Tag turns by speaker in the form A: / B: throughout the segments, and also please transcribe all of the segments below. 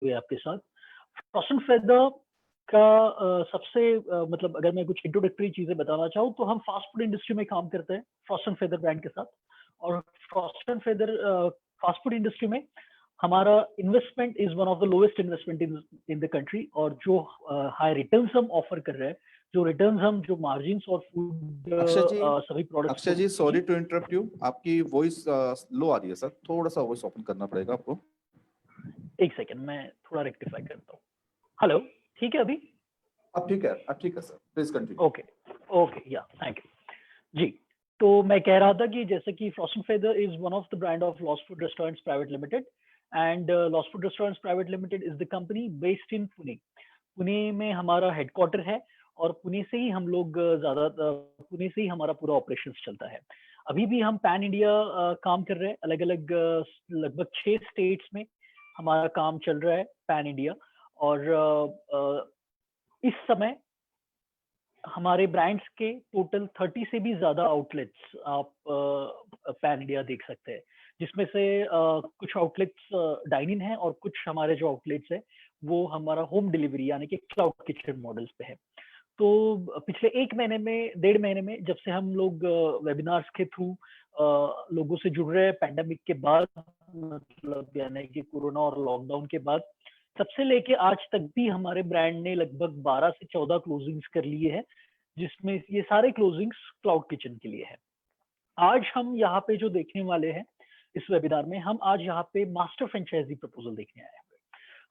A: हुए आपके साथ। फ्रॉस्ट फेदर का सबसे मतलब अगर मैं कुछ इंट्रोडक्टरी चीजें बताना चाहूँ तो हम फास्ट फूड इंडस्ट्री में काम करते हैं फ्रॉस्ट एंड फेदर ब्रांड के साथ। और Frost and feather fast food industry में हमारा investment is one of the lowest investment in the country. और जो हाई रिटर्न्स हम ऑफर कर रहे हैं, जो रिटर्न्स हम, जो मार्जिन्स और फूड
B: अक्षय जी,
A: सभी products
B: Akshay ji sorry to interrupt you, आपकी वॉइस लो आ रही है सर, थोड़ा सा वॉइस ओपन करना पड़ेगा आपको।
A: एक सेकंड, मैं थोड़ा रेक्टिफाई करता हूँ। हेलो, ठीक है अभी?
B: अब ठीक है, अब ठीक है sir, please continue.
A: Okay okay, या थैंक यू जी। तो मैं कह रहा था कि जैसे कि Frost and Feather is one of the brand of lost food restaurants private limited. And lost food restaurants private limited is the company based in Pune. Pune में हमारा हेडक्वार्टर है और पुणे से ही हम लोग पुणे से ही हमारा पूरा ऑपरेशन चलता है। अभी भी हम पैन इंडिया काम कर रहे हैं, अलग अलग लगभग 6 स्टेट्स में हमारा काम चल रहा है पैन इंडिया। और इस समय हमारे ब्रांड्स के टोटल 30 से भी ज्यादा आउटलेट्स आप पैन इंडिया देख सकते हैं, जिसमें से कुछ आउटलेट्स डाइन इन है और कुछ हमारे जो आउटलेट्स है वो हमारा होम डिलीवरी यानी कि क्लाउड किचन मॉडल्स पे है। तो पिछले 1 महीने में, 1.5 महीने में, जब से हम लोग वेबिनार्स के थ्रू लोगों से जुड़ रहे हैं पैंडेमिक के बाद, मतलब यानी कि कोरोना और लॉकडाउन के बाद, तब से लेके आज तक भी हमारे ब्रांड ने लगभग 12 से 14 क्लोजिंग्स कर लिए हैं, जिसमें ये सारे क्लोजिंग्स क्लाउड किचन के लिए है। आज हम यहाँ पे जो देखने वाले हैं इस वेबिनार में, हम आज यहाँ पे मास्टर फ्रेंचाइजी प्रपोजल देखने आए हैं।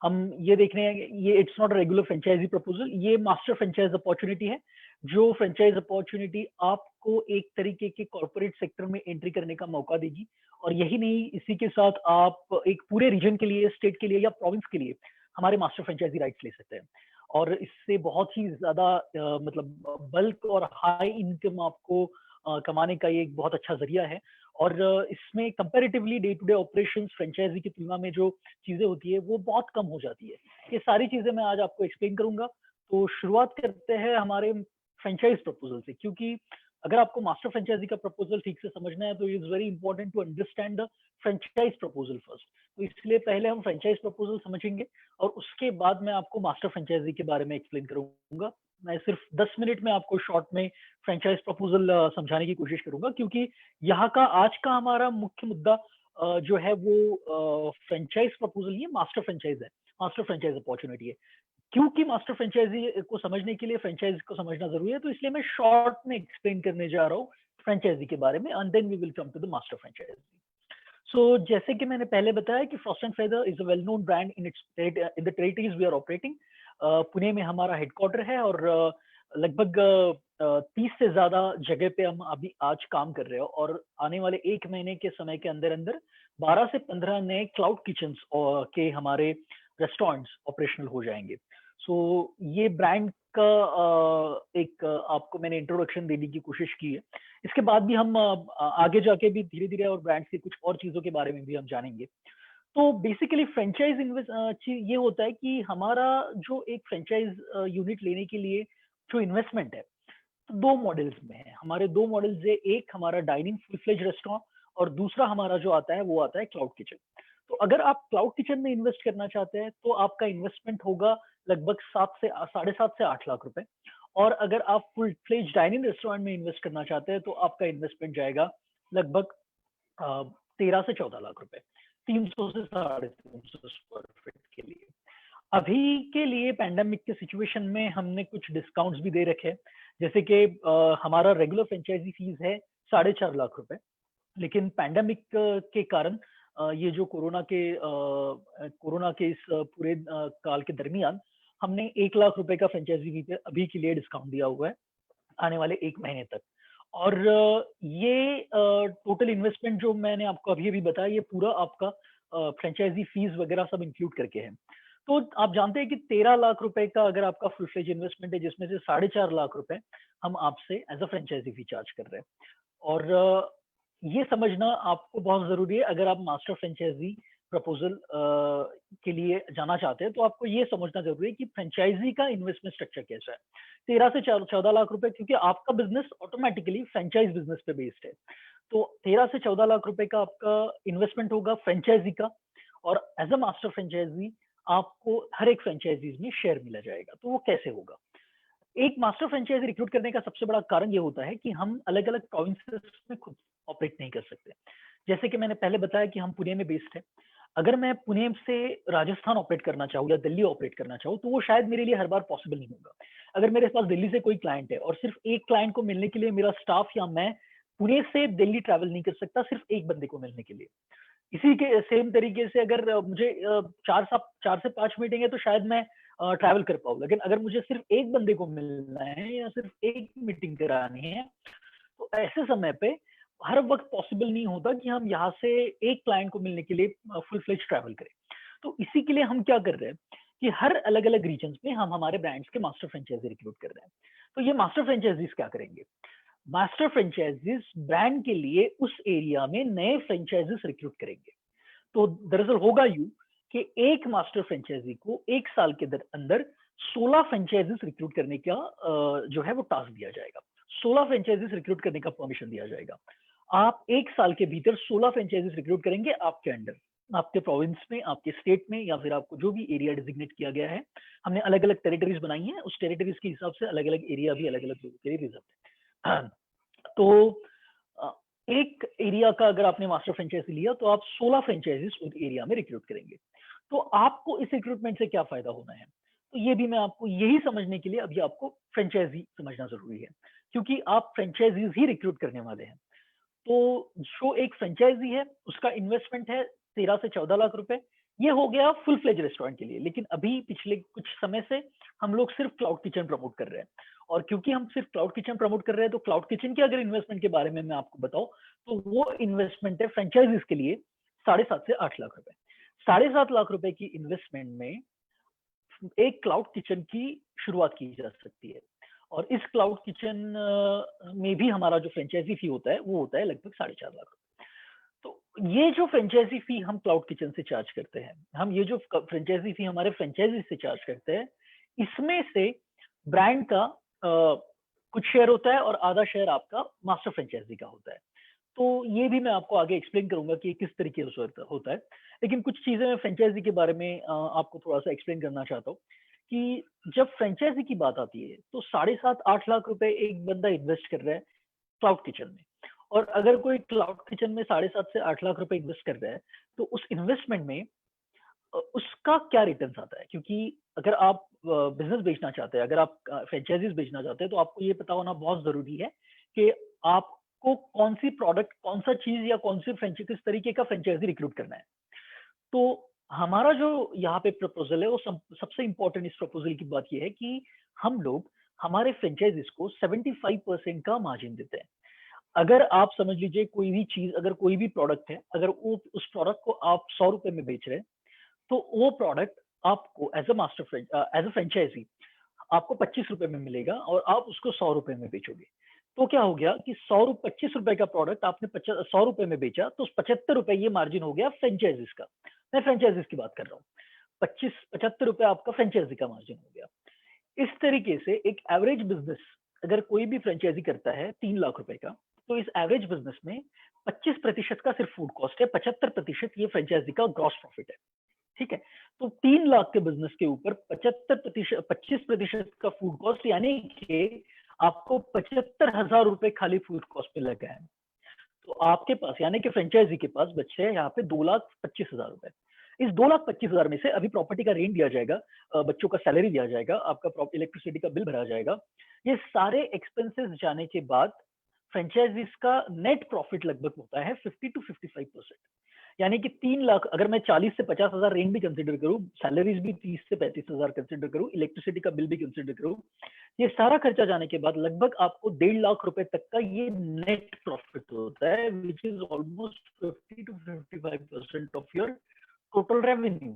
A: हम ये देखने हैं, ये it's not regular franchisee proposal, ये मास्टर फ्रेंचाइज अपॉर्चुनिटी है। जो फ्रेंचाइज अपॉर्चुनिटी आपको एक तरीके के कॉर्पोरेट सेक्टर में एंट्री करने का मौका देगी। और यही नहीं, इसी के साथ आप एक पूरे रीजन के लिए, स्टेट के लिए या प्रोविंस के लिए हमारे मास्टर फ्रेंचाइजी राइट्स ले सकते हैं। और इससे बहुत ही ज्यादा मतलब बल्क और हाई इनकम आपको कमाने का ये एक बहुत अच्छा जरिया है। और इसमें comparatively day to day operations franchisee की तुलना में जो चीजें होती है वो बहुत कम हो जाती है। ये सारी चीजें मैं आज आपको एक्सप्लेन करूंगा। तो शुरुआत करते हैं हमारे फ्रेंचाइज प्रपोजल से, क्योंकि अगर आपको मास्टर फ्रेंचाइजी का प्रपोजल ठीक से समझना है तो is very important to understand the franchise proposal first. तो इसलिए पहले हम फ्रेंचाइज प्रपोजल समझेंगे और उसके बाद मैं आपको मास्टर फ्रेंचाइजी के बारे में एक्सप्लेन करूंगा। मैं सिर्फ 10 मिनट में आपको शॉर्ट में फ्रेंचाइज प्रपोजल समझाने की कोशिश करूंगा, क्योंकि यहाँ का आज का हमारा मुख्य मुद्दा जो है वो फ्रेंचाइज प्रपोजल, ये मास्टर फ्रेंचाइज है, मास्टर फ्रेंचाइज अपॉर्चुनिटी है। क्योंकि मास्टर फ्रेंचाइजी को समझने के लिए फ्रेंचाइज को समझना जरूरी है, तो इसलिए मैं शॉर्ट में एक्सप्लेन करने जा रहा हूँ फ्रेंचाइजी के बारे में, and then we will come to the master franchisee. So जैसे कि मैंने पहले बताया कि Frost and Feather is a well known brand in the territories we are operating. Pune में हमारा हेडक्वार्टर है और लगभग 30 से ज्यादा जगह पे हम अभी आज काम कर रहे हो। और आने वाले 1 महीने के समय के अंदर अंदर 12 से 15 नए क्लाउड किचन के हमारे रेस्टोरेंट्स ऑपरेशनल हो जाएंगे। सो ये ब्रांड का एक आपको मैंने इंट्रोडक्शन देने की कोशिश की है। इसके बाद भी हम आगे जाके भी धीरे धीरे और ब्रांड्स की कुछ और चीजों के बारे में भी हम जानेंगे। तो बेसिकली फ्रेंचाइज ये होता है कि हमारा जो एक फ्रेंचाइज यूनिट लेने के लिए जो इन्वेस्टमेंट है, तो 2 मॉडल्स में है। हमारे 2 मॉडल्स है, एक हमारा डाइनिंग फुल फ्लेज रेस्टोरेंट और दूसरा हमारा जो आता है वो आता है क्लाउड किचन। तो अगर आप क्लाउड किचन में इन्वेस्ट करना चाहते हैं तो आपका इन्वेस्टमेंट होगा लगभग 7 से 8 लाख रुपए। और अगर आप फुल फ्लेज डाइनिंग रेस्टोरेंट में इन्वेस्ट करना चाहते हैं तो आपका इन्वेस्टमेंट जाएगा लगभग 13 से 14 लाख रुपए, 300 से 350 स्क्वायर फीट के लिए। अभी के लिए पैंडेमिक के सिचुएशन में हमने कुछ डिस्काउंट्स भी दे रखे हैं, जैसे कि हमारा रेगुलर फ्रेंचाइजी फीस है 4.5 लाख रुपए। लेकिन पैंडेमिक के कारण ये जो कोरोना के इस पूरे काल के दरमियान हमने 1 लाख रुपए का फ्रेंचाइजी फी पे अभी के लिए डिस्काउंट दिया हुआ है आने वाले 1 महीने तक। और ये टोटल इन्वेस्टमेंट जो मैंने आपको अभी अभी बताया, ये पूरा आपका फ्रेंचाइजी फीस वगैरह सब इंक्लूड करके है। तो आप जानते हैं कि 13 लाख रुपए का अगर आपका फुल फ्लेज इन्वेस्टमेंट है, जिसमें से 4.5 लाख रुपए हम आपसे as a franchisee fee charge कर रहे हैं। और ये समझना आपको बहुत जरूरी है, अगर आप मास्टर फ्रेंचाइजी प्रपोजल के लिए जाना चाहते हैं तो आपको ये समझना जरूरी है कि फ्रेंचाइजी का इन्वेस्टमेंट स्ट्रक्चर कैसा है। 13 से 14 लाख रुपए, क्योंकि आपका बिजनेस ऑटोमेटिकली फ्रेंचाइज बिजनेस पे बेस्ड है। तो 13 से 14 लाख रुपए का आपका इन्वेस्टमेंट होगा फ्रेंचाइजी का। और एज अ मास्टर फ्रेंचाइजी आपको हर एक फ्रेंचाइजीज में शेयर मिला जाएगा। तो वो कैसे होगा? एक मास्टर फ्रेंचाइजी रिक्रूट करने का सबसे बड़ा कारण ये होता है कि हम अलग अलग प्रोविंसेस में खुद ऑपरेट नहीं कर सकते। जैसे कि मैंने पहले बताया कि हम पुणे में बेस्ड है। अगर मैं पुणे से राजस्थान ऑपरेट करना चाहूँ या दिल्ली ऑपरेट करना चाहूँ तो वो शायद मेरे लिए हर बार पॉसिबल नहीं होगा। अगर मेरे पास दिल्ली से कोई क्लाइंट है और सिर्फ एक क्लाइंट को मिलने के लिए मेरा स्टाफ या मैं पुणे से दिल्ली ट्रैवल नहीं कर सकता सिर्फ एक बंदे को मिलने के लिए। इसी के सेम तरीके से अगर मुझे 4 से 5 मीटिंग है तो शायद मैं ट्रैवल कर पाऊँ। लेकिन अगर मुझे सिर्फ एक बंदे को मिलना है या सिर्फ एक मीटिंग करानी है तो ऐसे समय पे हर वक्त पॉसिबल नहीं होता कि हम यहाँ से एक क्लाइंट को मिलने के लिए फुल फ्लेज ट्रैवल करें। तो इसी के लिए हम क्या कर रहे हैं कि हर अलग अलग रीजन में हम हमारे ब्रांड्स के मास्टर फ्रेंचाइजी रिक्रूट कर रहे हैं। तो ये मास्टर फ्रेंचाइजीज क्या करेंगे? मास्टर फ्रेंचाइजीज ब्रांड के लिए उस एरिया में नए फ्रेंचाइजीज रिक्रूट करेंगे। तो दरअसल होगा यूं कि एक मास्टर फ्रेंचाइजी को 1 साल के अंदर 16 फ्रेंचाइजीज रिक्रूट करने का जो है वो टास्क दिया जाएगा। 16 फ्रेंचाइजीज रिक्रूट करने का परमिशन दिया जाएगा। आप 1 साल के भीतर 16 फ्रेंचाइजीज रिक्रूट करेंगे आपके अंडर, आपके प्रोविंस में, आपके स्टेट में, या फिर आपको जो भी एरिया डिजिग्नेट किया गया है। हमने अलग अलग टेरिटरीज बनाई हैं, उस टेरिटरीज के हिसाब से अलग अलग एरिया भी अलग अलग लोगों के लिए रिजर्व है। तो एक एरिया का अगर आपने मास्टर फ्रेंचाइजी लिया तो आप 16 फ्रेंचाइजीज उस एरिया में रिक्रूट करेंगे। तो आपको इस रिक्रूटमेंट से क्या फायदा होना है? तो ये भी मैं आपको यही समझने के लिए अभी आपको फ्रेंचाइजी समझना जरूरी है, क्योंकि आप फ्रेंचाइजीज ही रिक्रूट करने वाले हैं। तो जो एक फ्रेंचाइजी है उसका इन्वेस्टमेंट है 13 से 14 लाख रुपए। ये हो गया फुल फ्लेज रेस्टोरेंट के लिए। लेकिन अभी पिछले कुछ समय से हम लोग सिर्फ क्लाउड किचन प्रमोट कर रहे हैं, और क्योंकि हम सिर्फ क्लाउड किचन प्रमोट कर रहे हैं तो क्लाउड किचन के अगर इन्वेस्टमेंट के बारे में मैं आपको बताऊं तो वो इन्वेस्टमेंट है फ्रेंचाइजीज के लिए 7.5 से 8 लाख रुपए। 7.5 लाख रुपए की इन्वेस्टमेंट में एक क्लाउड किचन की शुरुआत की जा सकती है। और इस क्लाउड किचन में भी हमारा जो फ्रेंचाइजी फी होता है वो होता है लगभग 4.5 लाख। तो ये जो फ्रेंचाइजी फी हम क्लाउड किचन से चार्ज करते हैं, हम ये जो फ्रेंचाइजी फी हमारे फ्रेंचाइजी से चार्ज करते हैं, इसमें से ब्रांड का कुछ शेयर होता है और आधा शेयर आपका मास्टर फ्रेंचाइजी का होता है। तो ये भी मैं आपको आगे एक्सप्लेन करूंगा कि किस तरीके से होता है। लेकिन कुछ चीजें मैं फ्रेंचाइजी के बारे में आपको थोड़ा सा एक्सप्लेन करना चाहता हूँ कि जब फ्रेंचाइजी की बात आती है तो 7.5-8 लाख रुपए एक बंदा इन्वेस्ट कर रहा है क्लाउड किचन में। और अगर कोई क्लाउड किचन में 7.5 से 8 लाख रुपए इन्वेस्ट कर रहा है तो उस इन्वेस्टमेंट में उसका क्या रिटर्न आता है? क्योंकि अगर आप बिजनेस बेचना चाहते हैं, अगर आप फ्रेंचाइजीज बेचना चाहते हैं तो आपको ये पता होना बहुत जरूरी है कि आपको कौन सी प्रोडक्ट, कौन सा चीज या कौन सी फ्रेंचाइजी, किस तरीके का फ्रेंचाइजी रिक्रूट करना है। तो हमारा जो यहाँ पे प्रपोजल है वो सबसे इंपॉर्टेंट इस प्रपोजल की बात ये है कि हम लोग हमारे फ्रेंचाइजीज को 75% का मार्जिन देते हैं। अगर आप समझ लीजिए कोई भी चीज, अगर कोई भी प्रोडक्ट है, अगर वो उस प्रोडक्ट को आप 100 रुपए में बेच रहे हैं तो वो प्रोडक्ट आपको एज अ फ्रेंचाइजी आपको 25 रुपए में मिलेगा और आप उसको 100 रुपए में बेचोगे। तो क्या हो गया कि 25 रुपए का प्रोडक्ट आपने 100 रुपए में बेचा तो 75 रुपए ये मार्जिन हो गया फ्रेंचाइजीज का। मैं फ्रेंचाइजीज की बात कर रहा हूँ। 75 रुपए आपका फ्रेंचाइजी का मार्जिन हो गया। इस तरीके से एक एवरेज बिजनेस अगर कोई भी फ्रेंचाइजी करता है 3 लाख रुपए का, तो इस एवरेज बिजनेस में 25% का सिर्फ फूड कॉस्ट है, 75% ये फ्रेंचाइजी का ग्रॉस प्रॉफिट है। ठीक है, तो 3 लाख के बिजनेस के ऊपर 75%, 25% का फूड कॉस्ट, यानी कि आपको 75,000 रुपए खाली फूड कॉस्ट पे लगा है। तो आपके पास, यानी कि फ्रेंचाइजी के पास बचे हैं यहाँ पे 2,25,000 रुपए। इस 2,25,000 में से अभी प्रॉपर्टी का रेंट दिया जाएगा, बच्चों का सैलरी दिया जाएगा, आपका इलेक्ट्रिसिटी का बिल भरा जाएगा। ये सारे एक्सपेंसेस जाने के बाद फ्रेंचाइजीज का नेट प्रॉफिट लगभग होता है 50 to 55%। यानी कि 3 लाख, अगर मैं 40 से 50,000 रेंट भी कंसिडर करूं, सैलरीज भी 30 से 35,000 कंसिडर करूं, इलेक्ट्रिसिटी का बिल भी कंसिडर करूं, ये सारा खर्चा जाने के बाद लगभग आपको 1.5 लाख रुपए तक का ये नेट प्रॉफिट होता है, which is almost 50 to 55% of your total revenue.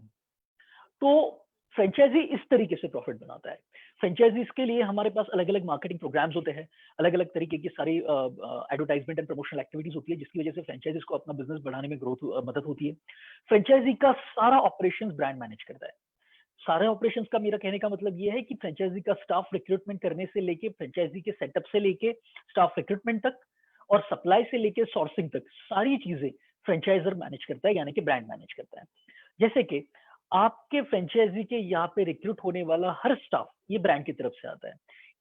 A: तो फ्रेंचाइजी इस तरीके से प्रॉफिट बनाता है। फ्रेंचाइजीज के लिए हमारे पास अलग अलग मार्केटिंग प्रोग्राम्स होते हैं, अलग अलग तरीके की सारी एडवर्टाइजमेंट एंड प्रमोशनल एक्टिविटीज होती है, जिसकी वजह से फ्रेंचाइजीज को अपना बिजनेस बढ़ाने में मदद होती है। फ्रेंचाइजी का सारा ऑपरेशंस ब्रांड मैनेज करता है। सारे ऑपरेशंस का मेरा कहने का मतलब ये है कि फ्रेंचाइजी का स्टाफ रिक्रूटमेंट करने से लेके, फ्रेंचाइजी के सेटअप से लेके स्टाफ रिक्रूटमेंट तक, और सप्लाई से लेके सोर्सिंग तक, सारी चीजें फ्रेंचाइजर मैनेज करता है, यानी कि ब्रांड मैनेज करता है। जैसे कि आपके फ्रेंचाइजी के यहाँ पे रिक्रूट होने वाला हर स्टाफ ये ब्रांड की तरफ से आता है।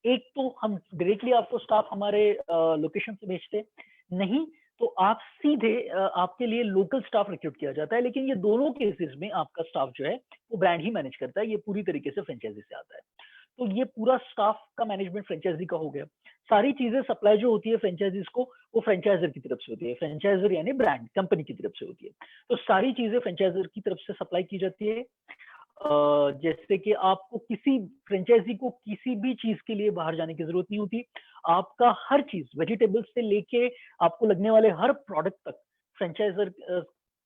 A: एक तो हम डायरेक्टली आपको स्टाफ हमारे लोकेशन से भेजते हैं, नहीं तो आप सीधे आपके लिए लोकल स्टाफ रिक्रूट किया जाता है, लेकिन ये दोनों केसेस में आपका स्टाफ जो है वो ब्रांड ही मैनेज करता है, ये पूरी तरीके से फ्रेंचाइजी से आता है। तो ये पूरा स्टाफ का मैनेजमेंट फ्रेंचाइजी का हो गया। सारी चीजें सप्लाई जो होती है फ्रेंचाइजीज को, वो फ्रेंचाइजर की तरफ से होती है। फ्रेंचाइजर यानी ब्रांड कंपनी की तरफ से होती है। तो सारी चीजें फ्रेंचाइजर की तरफ से सप्लाई की जाती है। जैसे कि आपको किसी फ्रेंचाइजी को किसी भी चीज के लिए बाहर जाने की जरूरत नहीं होती। आपका हर चीज वेजिटेबल्स से लेके आपको लगने वाले हर प्रोडक्ट तक फ्रेंचाइजर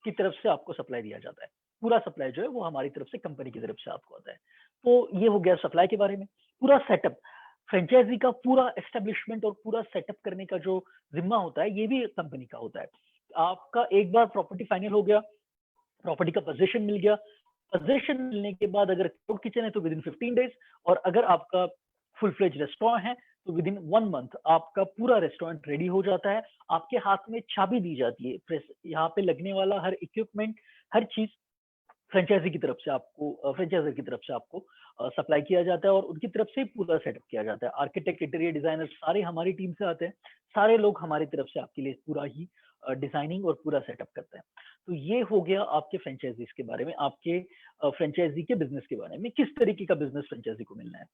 A: की तरफ से आपको सप्लाई दिया जाता है। पूरा सप्लाई जो है वो हमारी तरफ से कंपनी की तरफ से आपको आता है। तो ये हो गया सप्लाई के बारे में। पूरा सेटअप फ्रेंचाइजी का पूरा एस्टेब्लिशमेंट और पूरा सेटअप करने का जो जिम्मा होता है ये भी कंपनी का होता है। आपका एक बार प्रॉपर्टी फाइनल हो गया, प्रॉपर्टी का पोजीशन मिल गया, पोजीशन मिलने के बाद अगर क्लाउड किचन है तो विद इन 15 डेज, और अगर आपका फुल फ्लेज रेस्टोरेंट है तो विद इन 1 मंथ आपका पूरा रेस्टोरेंट रेडी हो जाता है। आपके हाथ में चाबी दी जाती है, यहाँ पे लगने वाला हर इक्विपमेंट, हर चीज फ्रेंचाइजी की तरफ से आपको फ्रेंचाइजर की तरफ से आपको सप्लाई किया जाता है और उनकी तरफ से पूरा सेटअप किया जाता है। आर्किटेक्ट, इंटीरियर डिजाइनर सारे हमारी टीम से आते हैं। सारे लोग हमारी तरफ से आपके लिए पूरा ही डिजाइनिंग और पूरा सेटअप करते हैं। तो ये हो गया आपके फ्रेंचाइजीज के बारे में, आपके फ्रेंचाइजी के बिजनेस के बारे में, किस तरीके का बिजनेस फ्रेंचाइजी को मिलना है।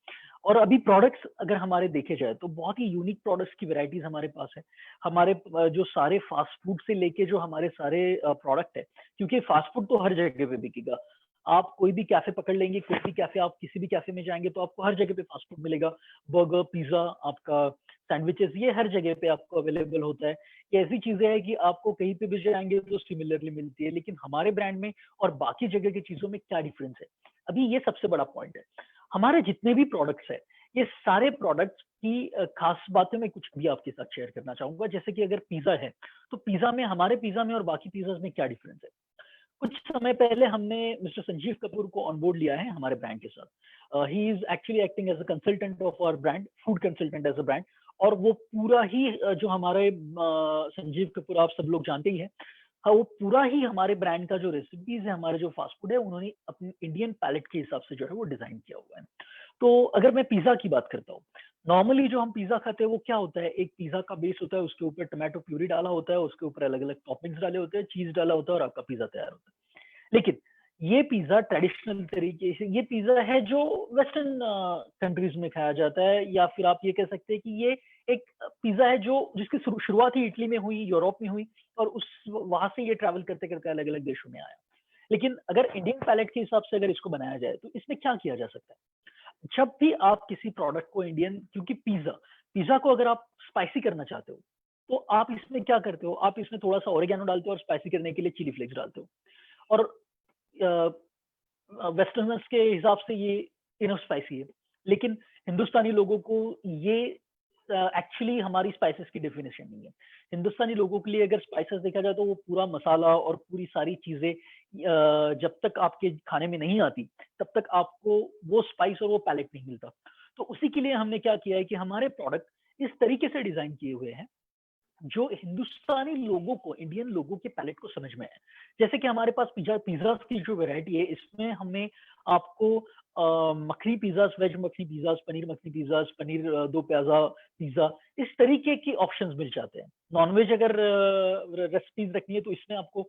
A: और अभी प्रोडक्ट्स अगर हमारे देखे जाए तो बहुत ही यूनिक प्रोडक्ट्स की वैरायटीज हमारे पास है। हमारे जो सारे फास्ट फूड से लेके जो हमारे सारे प्रोडक्ट है, क्योंकि फास्ट फूड तो हर जगह पे बिकेगा। आप कोई भी कैफे पकड़ लेंगे, कोई भी कैफे, आप किसी भी कैफे में जाएंगे तो आपको हर जगह पे फास्ट फूड मिलेगा। बर्गर, पिज्जा, आपका सैंडविचेस, ये हर जगह पे आपको अवेलेबल होता है। ये ऐसी चीजें हैं कि आपको कहीं पे भी जाएंगे तो सिमिलरली मिलती है, लेकिन हमारे ब्रांड में और बाकी जगह की चीजों में क्या डिफरेंस है, अभी ये सबसे बड़ा पॉइंट है। हमारे जितने भी प्रोडक्ट्स है, ये सारे प्रोडक्ट्स की खास बातें मैं कुछ भी आपके साथ शेयर करना चाहूंगा। जैसे कि अगर पिज्जा है तो पिज्जा में, हमारे पिज्जा में और बाकी पिज्जा में क्या डिफरेंस है। कुछ समय पहले हमने मिस्टर संजीव कपूर को ऑन बोर्ड लिया है हमारे ब्रांड के साथ। He is actually acting as a consultant of our brand, food consultant as a brand. और वो पूरा ही जो हमारे संजीव कपूर आप सब लोग जानते ही हैं, हाँ, वो पूरा ही हमारे ब्रांड का जो रेसिपीज है, हमारे जो फास्ट फूड है, उन्होंने अपने इंडियन पैलेट के हिसाब से जो है वो डिजाइन किया हुआ है। तो अगर मैं पिज्जा की बात करता हूँ, नॉर्मली जो हम पिज्जा खाते हैं वो क्या होता है, एक पिज्जा का बेस होता है, उसके ऊपर टमाटो प्यूरी डाला होता है, उसके ऊपर अलग अलग टॉपिंग्स डाले होते हैं, चीज डाला होता है और आपका पिज्जा तैयार होता है। लेकिन ये पिज्जा ट्रेडिशनल तरीके से, ये पिज्जा है जो वेस्टर्न कंट्रीज में खाया जाता है, या फिर आप ये कह सकते हैं कि ये एक पिज्जा है जो जिसकी शुरुआत ही इटली में हुई, यूरोप में हुई, और उस वहां से ये ट्रैवल करते करते अलग अलग देशों में आया। लेकिन अगर इंडियन पैलेट के हिसाब से अगर इसको बनाया जाए तो इसमें क्या किया जा सकता है। जब भी आप किसी प्रोडक्ट को इंडियन, क्योंकि पिज्जा पिज्जा को अगर आप स्पाइसी करना चाहते हो तो आप इसमें क्या करते हो, आप इसमें थोड़ा सा ओरिगेनो डालते हो और स्पाइसी करने के लिए चिली फ्लेक्स डालते हो। और वेस्टर्नर्स के हिसाब से ये इनफ स्पाइसी है, लेकिन हिंदुस्तानी लोगों को ये एक्चुअली हमारी स्पाइसेस की डेफिनेशन नहीं है। हिंदुस्तानी लोगों के लिए अगर स्पाइसेस देखा जाए तो वो पूरा मसाला और पूरी सारी चीजें जब तक आपके खाने में नहीं आती तब तक आपको वो स्पाइस और वो पैलेट नहीं मिलता। तो उसी के लिए हमने क्या किया है कि हमारे प्रोडक्ट इस तरीके से डिजाइन किए हुए हैं जो हिंदुस्तानी लोगों को, इंडियन लोगों के पैलेट को समझ में है। जैसे कि हमारे पास पिज्जा की जो वैरायटी है, इसमें हमने आपको makhani pizzas, veg makhani pizzas, paneer makhani pizzas, paneer do pyaza pizza, इस तरीके की ऑप्शंस मिल जाते हैं। नॉनवेज अगर रेसिपीज रखनी है तो इसमें आपको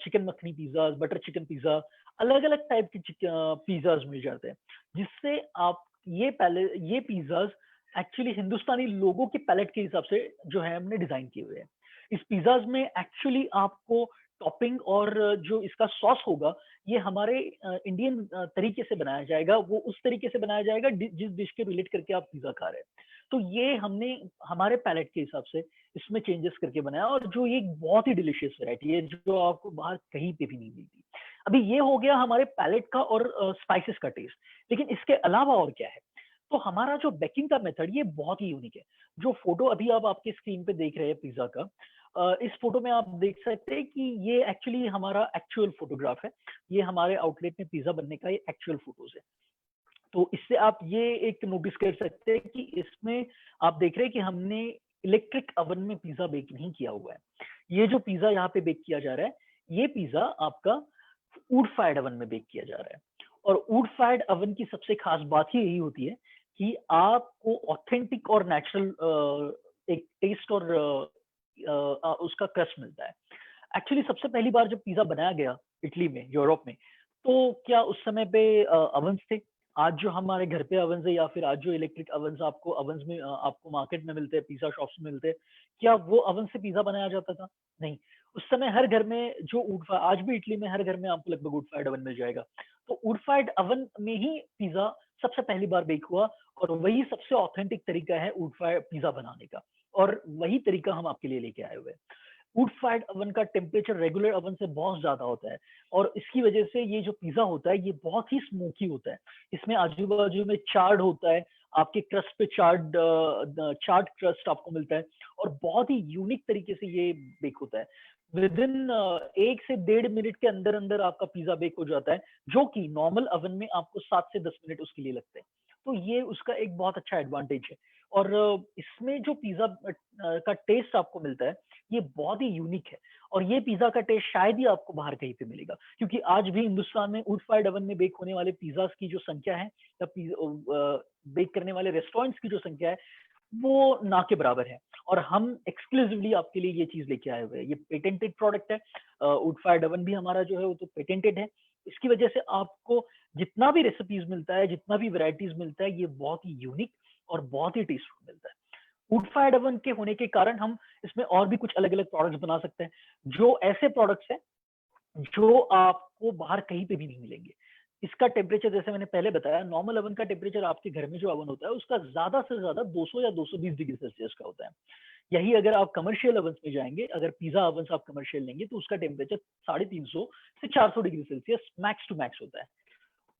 A: chicken makhani pizzas, butter chicken pizza, अलग अलग टाइप के पिज्जाज मिल जाते हैं, जिससे आप ये पिज्जाज एक्चुअली हिंदुस्तानी लोगों के पैलेट के हिसाब से जो है हमने डिजाइन किए हुए हैं। इस पिज्जाज में एक्चुअली आपको टॉपिंग और जो इसका सॉस होगा, ये हमारे इंडियन तरीके से बनाया जाएगा, वो उस तरीके से बनाया जाएगा जिस डिश के रिलेट करके आप पिज्जा खा रहे हैं। तो ये हमने हमारे पैलेट के हिसाब से इसमें चेंजेस करके बनाया, और जो ये बहुत ही डिलीशियस वैरायटी है जो आपको बाहर कहीं पे भी नहीं मिलती। अभी ये हो गया हमारे पैलेट का और स्पाइसेस का टेस्ट। लेकिन इसके अलावा और क्या है, तो हमारा जो बेकिंग का मेथड ये बहुत ही यूनिक है। जो फोटो अभी आप आपके स्क्रीन पे देख रहे हैं पिज्जा का, इस फोटो में आप देख सकते हैं कि ये एक्चुअली हमारा एक्चुअल फोटोग्राफ है। ये हमारे आउटलेट में पिज्जा बनने का ये एक्चुअल फोटोज है। तो इससे आप ये एक नोटिस कर सकते हैं कि इसमें आप देख रहे हैं कि हमने इलेक्ट्रिक अवन में पिज्जा बेक नहीं किया हुआ है। ये जो पिज्जा यहाँ पे बेक किया जा रहा है, ये पिज्जा आपका वुड फायर्ड ओवन में बेक किया जा रहा है। और वुड फायर्ड ओवन की सबसे खास बात ही यही होती है कि आपको ऑथेंटिक और नेचुरल एक टेस्ट और उसका क्रस्ट मिलता है। एक्चुअली सबसे पहली बार जब पिज़्ज़ा बनाया गया इटली में, यूरोप में, तो क्या उस समय पे ओवन्स थे? आज जो हमारे घर पे ओवन्स है या फिर आज जो इलेक्ट्रिक ओवन्स आपको ओवन्स में आपको मार्केट में मिलते हैं, पिज़्ज़ा शॉप्स में मिलते हैं, क्या वो ओवन से पिज़्ज़ा बनाया जाता था? नहीं। उस समय हर घर में जो आज भी इटली में हर घर में आपको लगभग वुड फायर्ड ओवन मिल जाएगा। तो वुड फायर्ड ओवन में ही पिज़्ज़ा सबसे पहली बार बेक हुआ और वही सबसे ऑथेंटिक तरीका है वुड फायर्ड पिज़्ज़ा बनाने का और वही तरीका हम आपके लिए लेके आए हुए हैं। वुड फायर्ड ओवन का टेम्परेचर रेगुलर ओवन से बहुत ज़्यादा होता है और इसकी वजह से ये जो पिज़्ज़ा होता है, ये बहुत ही स्मोकी होता है। इसमें आजू-बाजू में चार्ड होता है, आपके क्रस्ट पे चार्ड क्रस्ट आपको मिलता है और बहुत ही यूनिक तरीके से ये बेक होता है। विदिन 1 से 1.5 मिनट के अंदर-अंदर आपका पिज़्ज़ा बेक हो जाता है, जो कि नॉर्मल ओवन में आपको 7 से 10 मिनट उसके लिए लगते हैं। तो ये उसका एक बहुत अच्छा एडवांटेज है और इसमें जो पिज़्ज़ा का टेस्ट आपको मिलता है, ये बहुत ही यूनिक है और ये पिज़्ज़ा का टेस्ट शायद ही आपको बाहर कहीं पे मिलेगा क्योंकि आज भी हिंदुस्तान में वुड फायर्ड ओवन में बेक होने वाले पिज़्ज़ाज़ की जो संख्या है या बेक करने वाले रेस्टोरेंट्स की जो संख्या है, वो ना के बराबर है और हम एक्सक्लूसिवली आपके लिए ये चीज़ लेके आए हुए हैं। ये पेटेंटेड प्रोडक्ट है। वुड फायर्ड ओवन भी हमारा जो है वो तो पेटेंटेड है। इसकी वजह से आपको जितना भी रेसिपीज़ मिलता है, जितना भी वैराइटीज़ मिलता है, ये बहुत ही यूनिक और बहुत ही टेस्टफुल मिलता है। वुड फायर्ड ओवन के होने के कारण हम इसमें और भी कुछ अलग-अलग प्रोडक्ट्स बना सकते हैं, जो ऐसे प्रोडक्ट्स हैं, जो आपको बाहर कहीं पे भी नहीं मिलेंगे। इसका टेम्परेचर जैसे मैंने पहले बताया नॉर्मल ओवन का टेम्परेचर आपके घर में जो ओवन होता है, उसका ज़्यादा से ज़्यादा 200 या 220 डिग्री सेल्सियस का होता है। यही अगर आप कमर्शियल ओवन्स में जाएँगे, अगर पिज़्ज़ा ओवन्स आप कमर्शियल लेंगे, तो उसका टेम्परेचर 350 से 400 degree Celsius max to max होता है।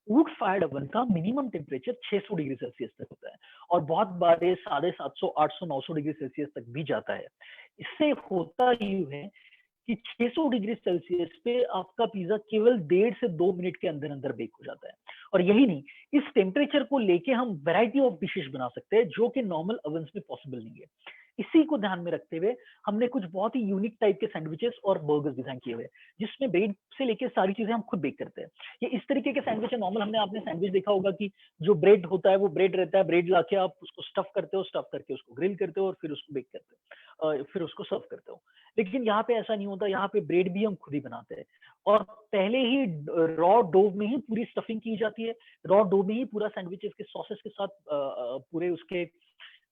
A: वुड फायर्ड ओवन का मिनिमम टेम्परेचर 600 डिग्री सेल्सियस तक होता है और बहुत बार ये 750, 800, 900 डिग्री सेल्सियस तक भी जाता है। इससे होता यूँ है कि 600 डिग्री सेल्सियस पे आपका पिज़्ज़ा केवल 1.5 से 2 मिनट के अंदर-अंदर बेक हो जाता है। और यही नहीं, इस टेम्परेचर को लेके हम वैरायटी ऑफ डिशेज़ बना सकते हैं, जो कि नॉर्मल ओवन्स में पॉसिबल नहीं है। इसी को ध्यान में रखते हुए हमने कुछ बहुत ही यूनिक टाइप के सैंडविचेस और बर्गर्स डिज़ाइन किए हुए हैं, जिसमें ब्रेड से लेके सारी चीज़ें हम खुद बेक करते हैं। ये इस तरीके के सैंडविच है, नॉर्मल हमने आपने सैंडविच देखा होगा कि जो ब्रेड होता है, वो ब्रेड रहता है, ब्रेड लाके आप उसको स्टफ़ करते हो, स्टफ़ करके उसको ग्रिल करते हो और फिर उसको बेक करते हो। फिर उसको सर्व करते हो। लेकिन यहाँ पे ऐसा नहीं होता, यहाँ पे ब्रेड भी हम खुद ही बनाते हैं और पहले ही रॉ डो में ही पूरी स्टफिंग की जाती है, रॉ डो में ही पूरा सैंडविचेस के सॉसेस के साथ पूरे उसके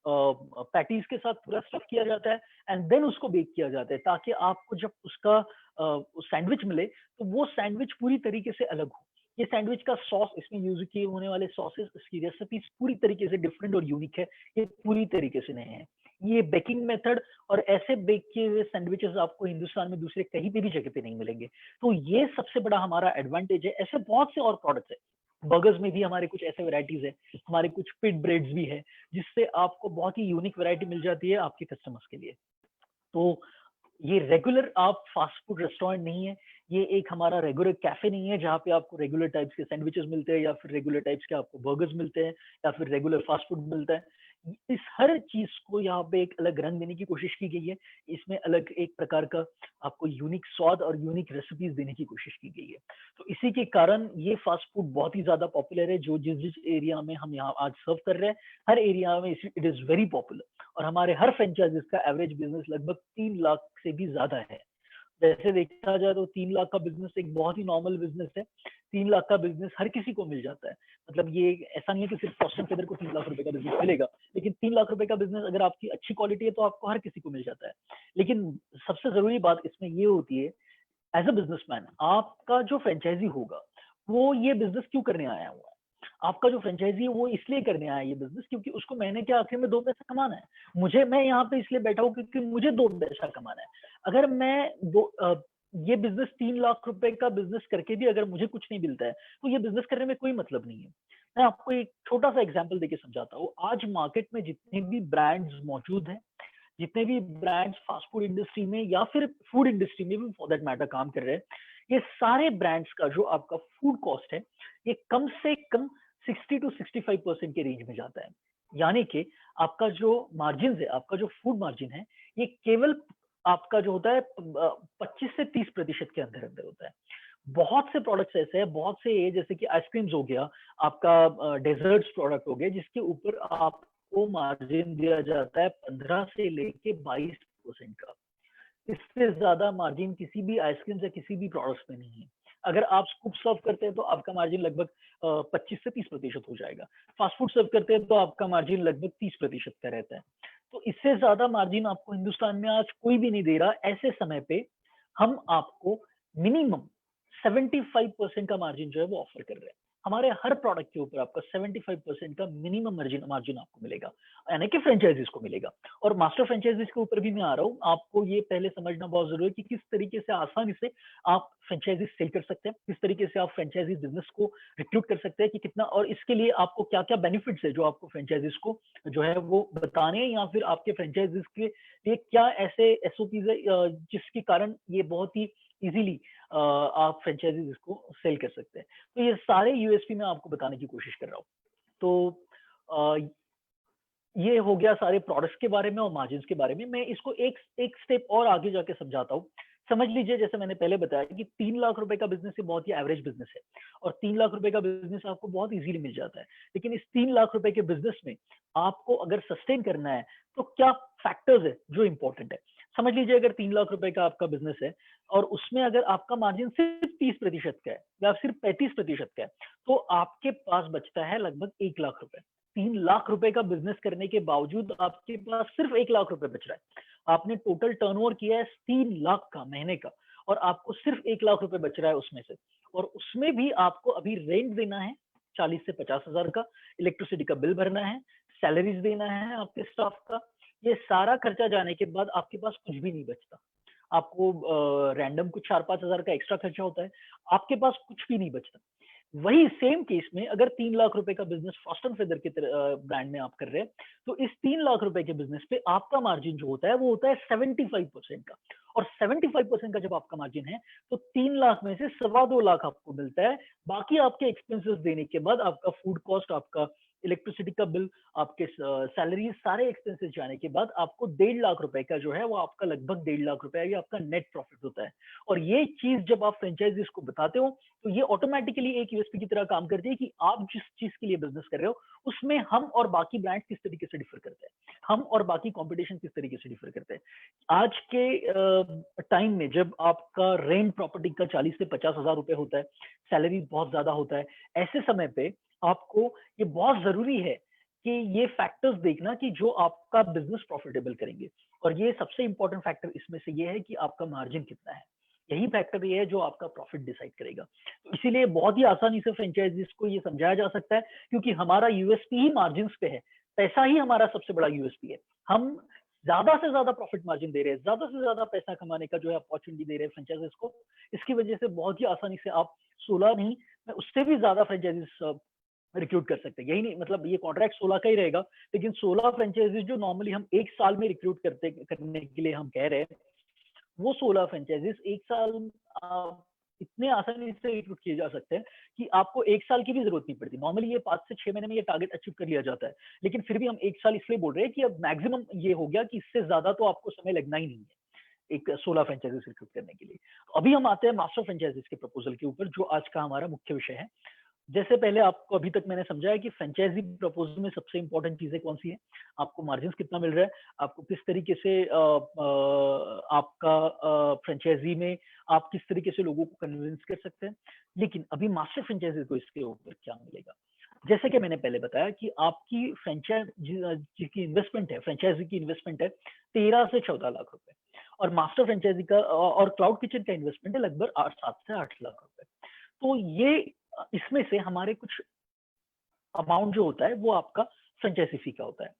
A: पैटीज के साथ पूरा स्टफ किया जाता है एंड देन उसको बेक किया जाता है ताकि आपको जब उसका सैंडविच मिले तो वो सैंडविच पूरी तरीके से अलग हो। ये सैंडविच का सॉस इसमें यूज किए होने वाले सॉसेस इसकी रेसिपीज पूरी तरीके से डिफरेंट और यूनिक है। ये पूरी तरीके से नए हैं। ये बेकिंग मेथड और ऐसे बेक किए हुए सैंडविचेस आपको हिंदुस्तान में दूसरे कहीं पे भी जगह पे नहीं मिलेंगे। तो ये सबसे बड़ा हमारा एडवांटेज है। ऐसे बहुत से और प्रोडक्ट्स है, बर्गर्स में भी हमारे कुछ ऐसे वेराइटीज है, हमारे कुछ पिट ब्रेड्स भी है जिससे आपको बहुत ही यूनिक वैरायटी मिल जाती है आपके कस्टमर्स के लिए। तो ये रेगुलर आप फास्ट फूड रेस्टोरेंट नहीं है, ये एक हमारा रेगुलर कैफे नहीं है जहाँ पे आपको रेगुलर टाइप्स के सैंडविचेस मिलते हैं या फिर रेगुलर टाइप्स के आपको बर्गर्स मिलते हैं या फिर रेगुलर फास्ट फूड मिलता है। इस हर चीज को यहाँ पे एक अलग रंग देने की कोशिश की गई है। इसमें अलग एक प्रकार का आपको यूनिक स्वाद और यूनिक रेसिपीज देने की कोशिश की गई है। तो इसी के कारण ये फास्ट फूड बहुत ही ज्यादा पॉपुलर है। जो जिस जिस एरिया में हम यहाँ आज सर्व कर रहे हैं, हर एरिया में इट इज वेरी पॉपुलर और हमारे हर फ्रेंचाइजीज का एवरेज बिजनेस लगभग 3 लाख से भी ज्यादा है। वैसे देखा जाए तो 3 लाख का बिजनेस एक बहुत ही नॉर्मल बिजनेस है। 3 लाख का बिजनेस हर किसी को मिल जाता है। मतलब ये ऐसा नहीं है कि सिर्फ कॉस्ट्यूम फेदर को 3 लाख रुपए का बिजनेस मिलेगा, लेकिन 3 लाख रुपए का बिजनेस अगर आपकी अच्छी क्वालिटी है तो आपको हर किसी को मिल जाता है। लेकिन सबसे जरूरी बात इसमें ये होती है, एज अ बिजनेसमैन आपका जो फ्रेंचाइजी होगा वो ये बिजनेस क्यों करने आया हुआ है। आपका जो फ्रेंचाइजी है वो इसलिए करने आया है ये बिजनेस क्योंकि उसको महीने के आखिर में 2 पैसा कमाना है। मैं यहाँ पे इसलिए बैठा हूँ क्योंकि मुझे 2 पैसा कमाना है। अगर मैं ये बिजनेस 3 लाख रुपए का बिजनेस करके भी अगर मुझे कुछ नहीं मिलता है तो ये बिजनेस करने में कोई मतलब नहीं है। मैं आपको एक छोटा सा एग्जाम्पल देके समझाता हूँ। आज मार्केट में जितने भी ब्रांड्स मौजूद हैं, जितने भी ब्रांड्स फास्ट फूड इंडस्ट्री में या फिर फूड इंडस्ट्री में भी फॉर दैट मैटर काम कर रहे हैं, ये सारे ब्रांड्स का जो आपका फूड कॉस्ट है ये कम से कम 60 to 65% के रेंज में जाता है। यानी कि आपका जो मार्जिन है, आपका जो फूड मार्जिन है, ये केवल आपका जो होता है 25 से 30% के अंदर अंदर होता है। बहुत से प्रोडक्ट्स ऐसे हैं, बहुत से ये जैसे कि आइसक्रीम्स हो गया, आपका डेजर्ट्स प्रोडक्ट हो गया, जिसके ऊपर आपको मार्जिन दिया जाता है 15 से लेके 22% का। इससे ज्यादा मार्जिन किसी भी आइसक्रीम या किसी भी प्रोडक्ट्स में नहीं है। अगर आप स्कूप सर्व करते हैं तो आपका मार्जिन लगभग 25 से 30% हो जाएगा। फास्ट फूड सर्व करते हैं तो आपका मार्जिन लगभग 30% का रहता है। तो इससे ज्यादा मार्जिन आपको हिंदुस्तान में आज कोई भी नहीं दे रहा। ऐसे समय पे हम आपको मिनिमम 75% का मार्जिन जो है वो ऑफर कर रहे हैं। हमारे हर प्रोडक्ट के ऊपर आपका 75% का मिनिमम मार्जिन मार्जिन आपको मिलेगा, यानी कि फ्रेंचाइजीज को मिलेगा। और मास्टर फ्रेंचाइजीज के ऊपर भी मैं आ रहा हूँ। आपको ये पहले समझना बहुत जरूरी है कि किस तरीके से आसानी से आप फ्रेंचाइजी सेल कर सकते हैं, किस तरीके से आप फ्रेंचाइजी बिजनेस को रिक्रूट कर सकते हैं, कि कितना, और इसके लिए आपको क्या क्या बेनिफिट्स है जो आपको फ्रेंचाइजीज को जो है वो बताने हैं, या फिर आपके फ्रेंचाइजीज के लिए क्या ऐसे एसओपीज है जिसके कारण ये बहुत ही इजीली आप फ्रेंचाइजीज को सेल कर सकते हैं। तो ये सारे यूएसपी मैं आपको बताने की कोशिश कर रहा हूँ। तो ये हो गया सारे प्रोडक्ट्स के बारे में और मार्जिन्स के बारे में। मैं इसको एक एक स्टेप और आगे जाके समझाता हूँ। समझ लीजिए, जैसे मैंने पहले बताया कि 3 लाख रुपए का बिजनेस ये बहुत ही एवरेज बिजनेस है, और 3 लाख रुपए का बिजनेस आपको बहुत इजीली मिल जाता है। लेकिन इस 3 लाख रुपए के बिजनेस में आपको अगर सस्टेन करना है तो क्या फैक्टर्स है जो इंपॉर्टेंट है। समझ लीजिए अगर 3 लाख रुपए का आपका बिजनेस है और उसमें अगर आपका मार्जिन सिर्फ 30% का है या सिर्फ 35% का है, तो आपके पास बचता है लगभग 1 लाख रुपए। 3 लाख रुपए का बिजनेस करने के बावजूद आपके पास सिर्फ 1 लाख रुपए बच रहा है। आपने टोटल टर्नओवर किया है 3 लाख का महीने का, और आपको सिर्फ 1 लाख रुपए बच रहा है उसमें से। और उसमें भी आपको अभी रेंट देना है 40 से 50 हजार का, इलेक्ट्रिसिटी का बिल भरना है, सैलरीज देना है आपके स्टाफ का। ये सारा खर्चा जाने के बाद आपके पास कुछ भी नहीं बचता। आपको रैंडम कुछ 4-5 हजार का एक्स्ट्रा खर्चा होता है, आपके पास कुछ भी नहीं बचता। वही सेम केस में अगर 3 लाख रुपए का बिजनेस फ्रॉस्ट एंड फेदर के ब्रांड में आप कर रहे हैं, तो इस 3 लाख रुपए के बिजनेस पे आपका मार्जिन जो होता है वो होता है 75% का। और 75% का जब आपका मार्जिन है तो 3 लाख में से 2.25 लाख आपको मिलता है। बाकी आपके एक्सपेंसेस देने के बाद, आपका फूड कॉस्ट, आपका इलेक्ट्रिसिटी का बिल, आपके सैलरी, सारे एक्सपेंसेस जाने के बाद आपको 1.5 लाख रुपए का जो है वो आपका लगभग 1.5 लाख रुपए ये आपका नेट प्रॉफिट होता है। और ये चीज जब आप फ्रेंचाइजीज को बताते हो तो ये ऑटोमेटिकली एक यूएसपी की तरह काम करती है कि आप जिस चीज के लिए बिजनेस कर रहे हो उसमें हम और बाकी ब्रांड किस तरीके से डिफर करते हैं, हम और बाकी कंपटीशन किस तरीके से डिफर करते हैं। आज के टाइम में जब आपका रेंट प्रॉपर्टी का 40 से 50 हजार रुपए होता है, सैलरी बहुत ज्यादा होता है, ऐसे समय पे आपको ये बहुत जरूरी है कि ये फैक्टर्स देखना कि जो आपका बिजनेस प्रॉफिटेबल करेंगे। और ये सबसे इंपॉर्टेंट फैक्टर इसमें से ये है कि आपका मार्जिन कितना है। यही फैक्टर ये है जो आपका प्रॉफिट डिसाइड करेगा। तो इसीलिए बहुत ही आसानी से फ्रेंचाइजीज को ये समझाया जा सकता है, क्योंकि हमारा यूएसपी ही मार्जिन्स पे है। पैसा ही हमारा सबसे बड़ा यूएसपी है। हम ज्यादा से ज्यादा प्रॉफिट मार्जिन दे रहे हैं, ज्यादा से ज्यादा पैसा कमाने का जो है अपॉर्चुनिटी दे रहे हैं फ्रेंचाइजीज को। इसकी वजह से बहुत ही आसानी से आप 16 नहीं, उससे भी ज्यादा फ्रेंचाइजीज रिक्रूट कर सकते हैं। यही नहीं, मतलब ये कॉन्ट्रैक्ट 16 का ही रहेगा, लेकिन 16 फ्रेंचाइजीज जो नॉर्मली हम एक साल में रिक्रूट करने के लिए हम कह रहे हैं, वो 16 फ्रेंचाइजीज एक साल इतने आसानी से रिक्रूट किए जा सकते हैं कि आपको एक साल की भी जरूरत नहीं पड़ती। नॉर्मली ये 5 से 6 महीने में ये टारगेट अचीव कर लिया जाता है, लेकिन फिर भी हम एक साल इसलिए बोल रहे हैं कि अब मैक्सिमम ये हो गया कि इससे ज्यादा तो आपको समय लगना ही नहीं है एक 16 फ्रेंचाइजीज रिक्रूट करने के लिए। अभी हम आते हैं मास्टर फ्रेंचाइजीज के प्रपोजल के ऊपर, जो आज का हमारा मुख्य विषय है। जैसे पहले आपको अभी तक मैंने समझाया कि फ्रेंचाइजी प्रपोजल में सबसे इंपॉर्टेंट चीजें कौन सी है, आपको मार्जिन कितना मिल रहा है, आपको किस तरीके से आपका फ्रेंचाइजी में आप किस तरीके से लोगों को कन्विंस कर सकते हैं। लेकिन अभी मास्टर फ्रेंचाइजी को इसके ऊपर क्या मिलेगा, जैसे कि मैंने पहले बताया कि आपकी फ्रेंचाइजी की इन्वेस्टमेंट है, फ्रेंचाइजी की इन्वेस्टमेंट है 13 से 14 लाख रुपए, और मास्टर फ्रेंचाइजी का और क्लाउड किचन का इन्वेस्टमेंट है लगभग 7 से 8 लाख रुपए। तो ये इसमें से हमारे कुछ अमाउंट जो होता है वो आपका फ्रेंचाइजी फी का होता है।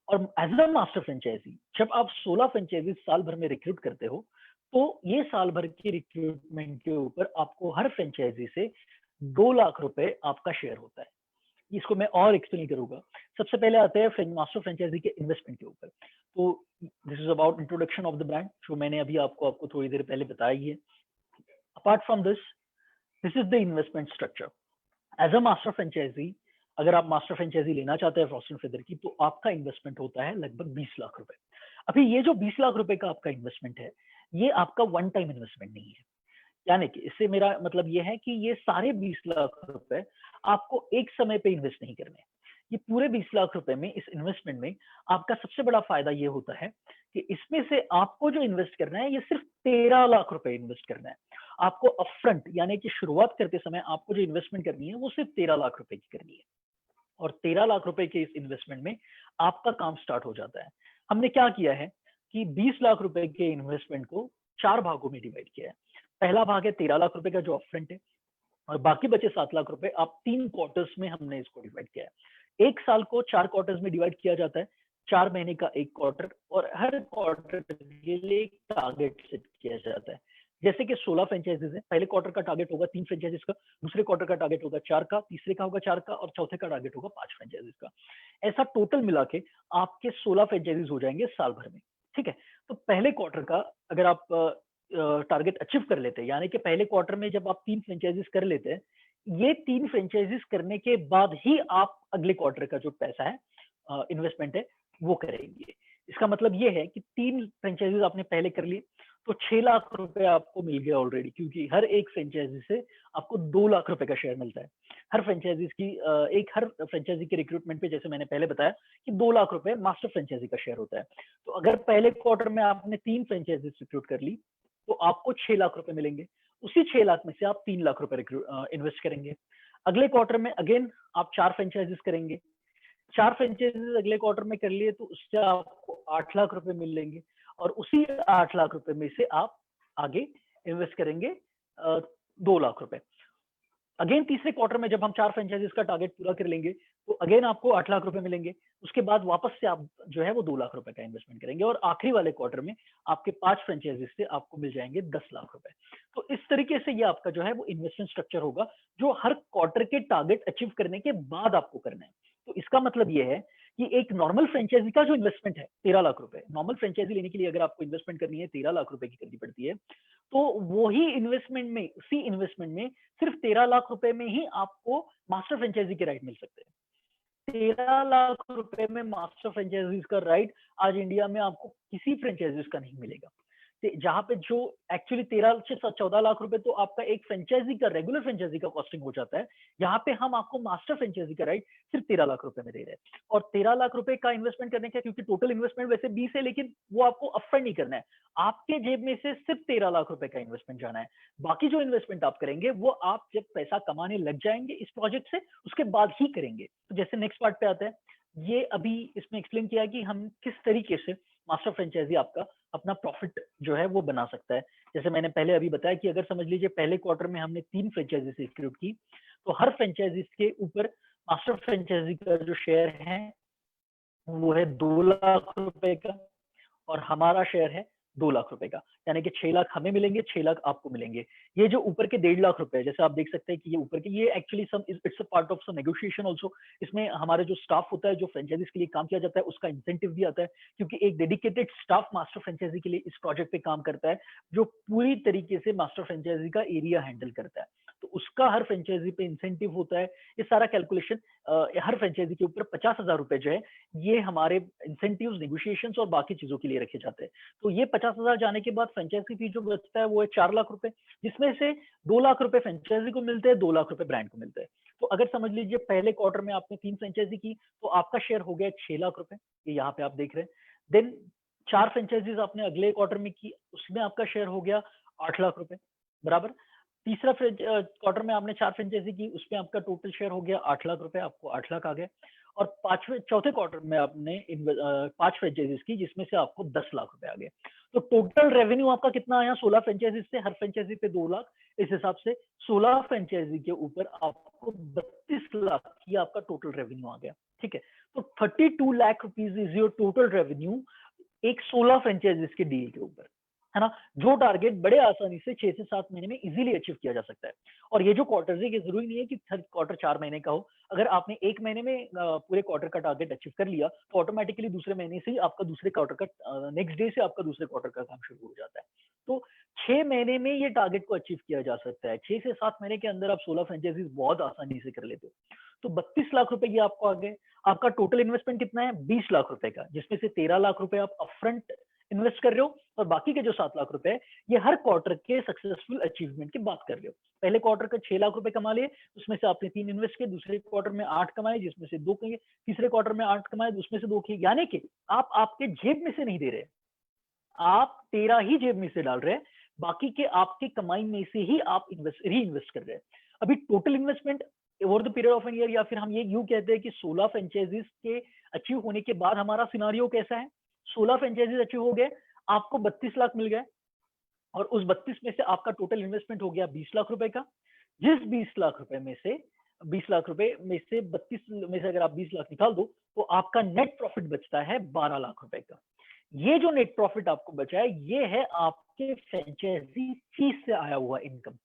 A: और एज अ मास्टर फ्रेंचाइजी जब आप 16 फ्रेंचाइजी साल भर में रिक्रूट करते हो, तो ये साल भर की रिक्रूटमेंट के ऊपर आपको हर फ्रेंचाइजी से 2 लाख रुपए आपका शेयर होता है। इसको मैं और एक्सप्लेन करूंगा। सबसे पहले आते हैं मास्टर फ्रेंचाइजी के इन्वेस्टमेंट के ऊपर। तो this is about introduction of the brand, जो मैंने अभी आपको थोड़ी देर पहले बताई है। Apart from this is the investment structure. As a master franchisee, अगर आप मास्टर फ्रेंचाइजी लेना चाहते हैं फ्रॉस्ट एंड फेदर की, तो आपका इन्वेस्टमेंट होता है लगभग 20 लाख रुपए। अभी ये जो 20 लाख रुपए का आपका इन्वेस्टमेंट है, ये आपका वन टाइम इन्वेस्टमेंट नहीं है। यानी कि इससे मेरा मतलब ये है कि ये सारे 20 लाख रुपए आपको एक समय पे इन्वेस्ट नहीं करने हैं। ये पूरे 20 लाख रुपए में, इस इन्वेस्टमेंट में आपका सबसे बड़ा फायदा ये होता है कि इसमें से आपको जो इन्वेस्ट करना है, ये सिर्फ 13 लाख रुपए इन्वेस्ट करना है। आपको अपफ्रंट यानी कि शुरुआत करते समय आपको जो इन्वेस्टमेंट करनी है वो सिर्फ 13 लाख रुपए की करनी है, और 13 लाख रुपए के इस इन्वेस्टमेंट में आपका काम स्टार्ट हो जाता है। हमने क्या किया है कि 20 लाख रुपए के इन्वेस्टमेंट को 4 भागों में डिवाइड किया है। पहला भाग है 13 लाख रुपए का जो अपफ्रंट है, और बाकी बचे 7 लाख रुपए आप 3 क्वार्टर्स में हमने इसको डिवाइड किया है। एक साल को 4 क्वार्टर्स में डिवाइड किया जाता है, 4 महीने का एक क्वार्टर, और हर क्वार्टर के लिए एक टारगेट सेट किया जाता है। जैसे कि 16 फ्रेंचाइजीज है, पहले क्वार्टर का टारगेट होगा 3 फ्रेंचाइजीज का, दूसरे क्वार्टर का टारगेट होगा 4 का, तीसरे का होगा 4 का, और चौथे का टारगेट होगा 5 फ्रेंचाइजीज का। ऐसा टोटल मिला के आपके 16 फ्रेंचाइजीज हो जाएंगे साल भर में। ठीक है, तो पहले क्वार्टर का अगर आप टारगेट अचीव कर लेते हैं, यानी कि पहले क्वार्टर में जब आप 3 फ्रेंचाइजीज कर लेते हैं, ये 3 फ्रेंचाइजीज करने के बाद ही आप अगले क्वार्टर का जो पैसा है, इन्वेस्टमेंट है, वो करेंगे। इसका मतलब ये है कि 3 फ्रेंचाइजीज आपने पहले कर लिए, तो 6 लाख रुपए आपको मिल गया ऑलरेडी, क्योंकि हर एक फ्रेंचाइजी से आपको 2 लाख रुपए का शेयर मिलता है। हर फ्रेंचाइजीज की हर फ्रेंचाइजी के रिक्रूटमेंट पे, जैसे मैंने पहले बताया कि 2 लाख रुपए मास्टर फ्रेंचाइजी का शेयर होता है। तो अगर पहले क्वार्टर में आपने 3 फ्रेंचाइजीज रिक्रूट कर ली, तो आपको 6 लाख रुपए मिलेंगे। उसी 6 लाख में से आप 3 लाख रुपए इन्वेस्ट करेंगे। अगले क्वार्टर में अगेन आप 4 फ्रेंचाइजीज करेंगे। 4 फ्रेंचाइजीज अगले क्वार्टर में कर लिए, तो उससे आपको 8 लाख रुपए मिलेंगे, और उसी 8 लाख रुपए में से आप आगे इन्वेस्ट करेंगे 2 लाख रुपए। अगेन तीसरे क्वार्टर में जब हम 4 फ्रेंचाइजीज का टारगेट पूरा कर लेंगे, तो अगेन आपको 8 लाख रुपए मिलेंगे। उसके बाद वापस से आप जो है वो 2 लाख रुपए का इन्वेस्टमेंट करेंगे, और आखिरी वाले क्वार्टर में आपके 5 फ्रेंचाइजीज से आपको मिल जाएंगे 10 लाख रुपए। तो इस तरीके से ये आपका जो है वो इन्वेस्टमेंट स्ट्रक्चर होगा, जो हर क्वार्टर के टारगेट अचीव करने के बाद आपको करना है। तो इसका मतलब ये है कि एक नॉर्मल फ्रेंचाइजी का जो इन्वेस्टमेंट है 13 लाख रुपए, नॉर्मल फ्रेंचाइजी लेने के लिए अगर आपको इन्वेस्टमेंट करनी है 13 लाख रुपए की करनी पड़ती है, तो वही इन्वेस्टमेंट में, उसी इन्वेस्टमेंट में सिर्फ 13 लाख रुपए में ही आपको मास्टर फ्रेंचाइजी के राइट मिल सकते हैं। 13 लाख रुपए में मास्टर फ्रेंचाइजीज का राइट आज इंडिया में आपको किसी फ्रेंचाइजीज का नहीं मिलेगा। जहां पे जो एक्चुअली 13 से 14 लाख रुपए तो आपका एक फ्रेंचाइजी का, रेगुलर फ्रेंचाइजी का कॉस्टिंग हो जाता है, यहाँ पे हम आपको मास्टर फ्रेंचाइजी का राइट सिर्फ 13 लाख रुपए में दे रहे हैं। और 13 लाख रुपए का इन्वेस्टमेंट करने का, क्योंकि टोटल इन्वेस्टमेंट वैसे 20 है, लेकिन वो आपको अपफ्रंट नहीं करना है, आपके जेब में से सिर्फ 13 लाख रुपए का इन्वेस्टमेंट जाना है। बाकी जो इन्वेस्टमेंट आप करेंगे वो आप जब पैसा कमाने लग जाएंगे इस प्रोजेक्ट से, उसके बाद ही करेंगे। तो जैसे नेक्स्ट पार्ट पे आता है, ये अभी इसमें एक्सप्लेन किया कि हम किस तरीके से मास्टर फ्रेंचाइजी आपका अपना प्रॉफिट जो है वो बना सकता है। जैसे मैंने पहले अभी बताया कि अगर समझ लीजिए पहले क्वार्टर में हमने 3 फ्रेंचाइजी से रिक्रूट की, तो हर फ्रेंचाइजी के ऊपर मास्टर फ्रेंचाइजी का जो शेयर है वो है 2 लाख रुपए का, और हमारा शेयर है 2 लाख रुपए का, यानी कि 6 लाख हमें मिलेंगे, 6 लाख आपको मिलेंगे। ये जो ऊपर के 1.5 लाख रुपए, जैसे आप देख सकते हैं कि ये ऊपर के, ये actually some it's a part of some negotiation also. इसमें हमारे जो स्टाफ होता है, जो फ्रेंचाइजीज के लिए काम किया जाता है, उसका इंसेंटिव भी आता है, क्योंकि एक डेडिकेटेड स्टाफ मास्टर फ्रेंचाइजी के लिए इस प्रोजेक्ट पे काम करता है, जो पूरी तरीके से मास्टर फ्रेंचाइजी का एरिया हैंडल करता है। तो उसका हर फ्रेंचाइजी पे इंसेंटिव होता है। ये सारा कैलकुलेशन हर फ्रेंचाइजी के ऊपर 50,000 रुपए जो है, ये हमारे इंसेंटिव्स, नेगोशिएशंस और बाकी चीजों के लिए रखे जाते हैं। तो ये 50,000 जाने के बाद फ्रेंचाइजी फी जो बचता है वो है 4 लाख रुपए, जिसमें से 2 लाख रुपए फ्रेंचाइजी को मिलते हैं, 2 लाख रुपए ब्रांड को मिलते हैं। तो अगर समझ लीजिए पहले क्वार्टर में आपने 3 फ्रेंचाइजी की, तो आपका शेयर हो गया 6 लाख रुपए, ये यहाँ पे आप देख रहे हैं। देन 4 फ्रेंचाइजीज आपने अगले क्वार्टर में की, उसमें आपका शेयर हो गया 8 लाख रुपए, बराबर। तीसरा क्वार्टर में आपने 4 फ्रेंचाइजी की, उसमें आपका टोटल शेयर हो गया 8 लाख रुपए, आपको 8 लाख आ गए। और चौथे क्वार्टर में आपने 5 फ्रेंचाइजीज की, जिसमें से आपको 10 लाख रुपए आ गए। तो टोटल रेवेन्यू आपका कितना आया 16 फ्रेंचाइजीज से, हर फ्रेंचाइजी पे 2 लाख, इस हिसाब से 16 फ्रेंचाइजी के ऊपर आपको 32 लाख की आपका टोटल रेवेन्यू आ गया। ठीक है, तो 32 lakh rupees is your total revenue एक 16 फ्रेंचाइजीज के डील के ऊपर, है ना, जो टारगेट बड़े आसानी से 6 से 7 महीने में इजीली अचीव किया जा सकता है। और ये जो क्वार्टर है, ये जरूरी नहीं है कि हर क्वार्टर 4 महीने का हो। अगर आपने 1 महीने में पूरे क्वार्टर का टारगेट अचीव कर लिया, तो ऑटोमेटिकली दूसरे महीने से ही आपका दूसरे क्वार्टर का, नेक्स्ट डे से आपका दूसरे क्वार्टर का काम शुरू हो जाता है। तो 6 महीने में ये टारगेट को अचीव किया जा सकता है। 6 से 7 महीने के अंदर आप 16 फ्रेंचाइजीज बहुत आसानी से कर लेते हो। तो 32 लाख रुपए ये आपको आ गए। आपका टोटल इन्वेस्टमेंट कितना है 20 लाख रुपए का, जिसमें से 13 लाख रुपए आप अपफ्रंट इन्वेस्ट कर रहे हो, और बाकी के जो 7 लाख रुपए है ये हर क्वार्टर के सक्सेसफुल अचीवमेंट की बात कर रहे हो। पहले क्वार्टर का 6 लाख रुपए कमा लिए, उसमें से आपने 3 इन्वेस्ट किए, दूसरे क्वार्टर में 8 कमाए जिसमें से 2 किए, तीसरे क्वार्टर में 8 कमाए उसमें से 2 किए, यानी कि आप आपके जेब में से नहीं दे रहे, आप तेरा ही जेब में से डाल रहे हैं, बाकी के आपकी कमाई में से ही आप री इन्वेस्ट कर रहे हैं। अभी total investment over the period of an year, या फिर हम ये यूं कहते हैं कि 16 फ्रेंचाइजीज के अचीव होने के बाद हमारा सिनारियो कैसा है। 16 फ्रेंचाइजीज अचीव हो गए, आपको 32 लाख मिल गए, और उस 32 में से आपका टोटल इन्वेस्टमेंट हो गया 20 लाख रुपए का। जिस 20 लाख रुपए में से 20 लाख रुपए में से 32 में से अगर आप 20 लाख निकाल दो तो आपका नेट प्रॉफिट बचता है 12 लाख रुपए का। ये जो नेट प्रॉफिट आपको बचा है ये है आपके फ्रेंचाइजी फीस से आया हुआ इनकम।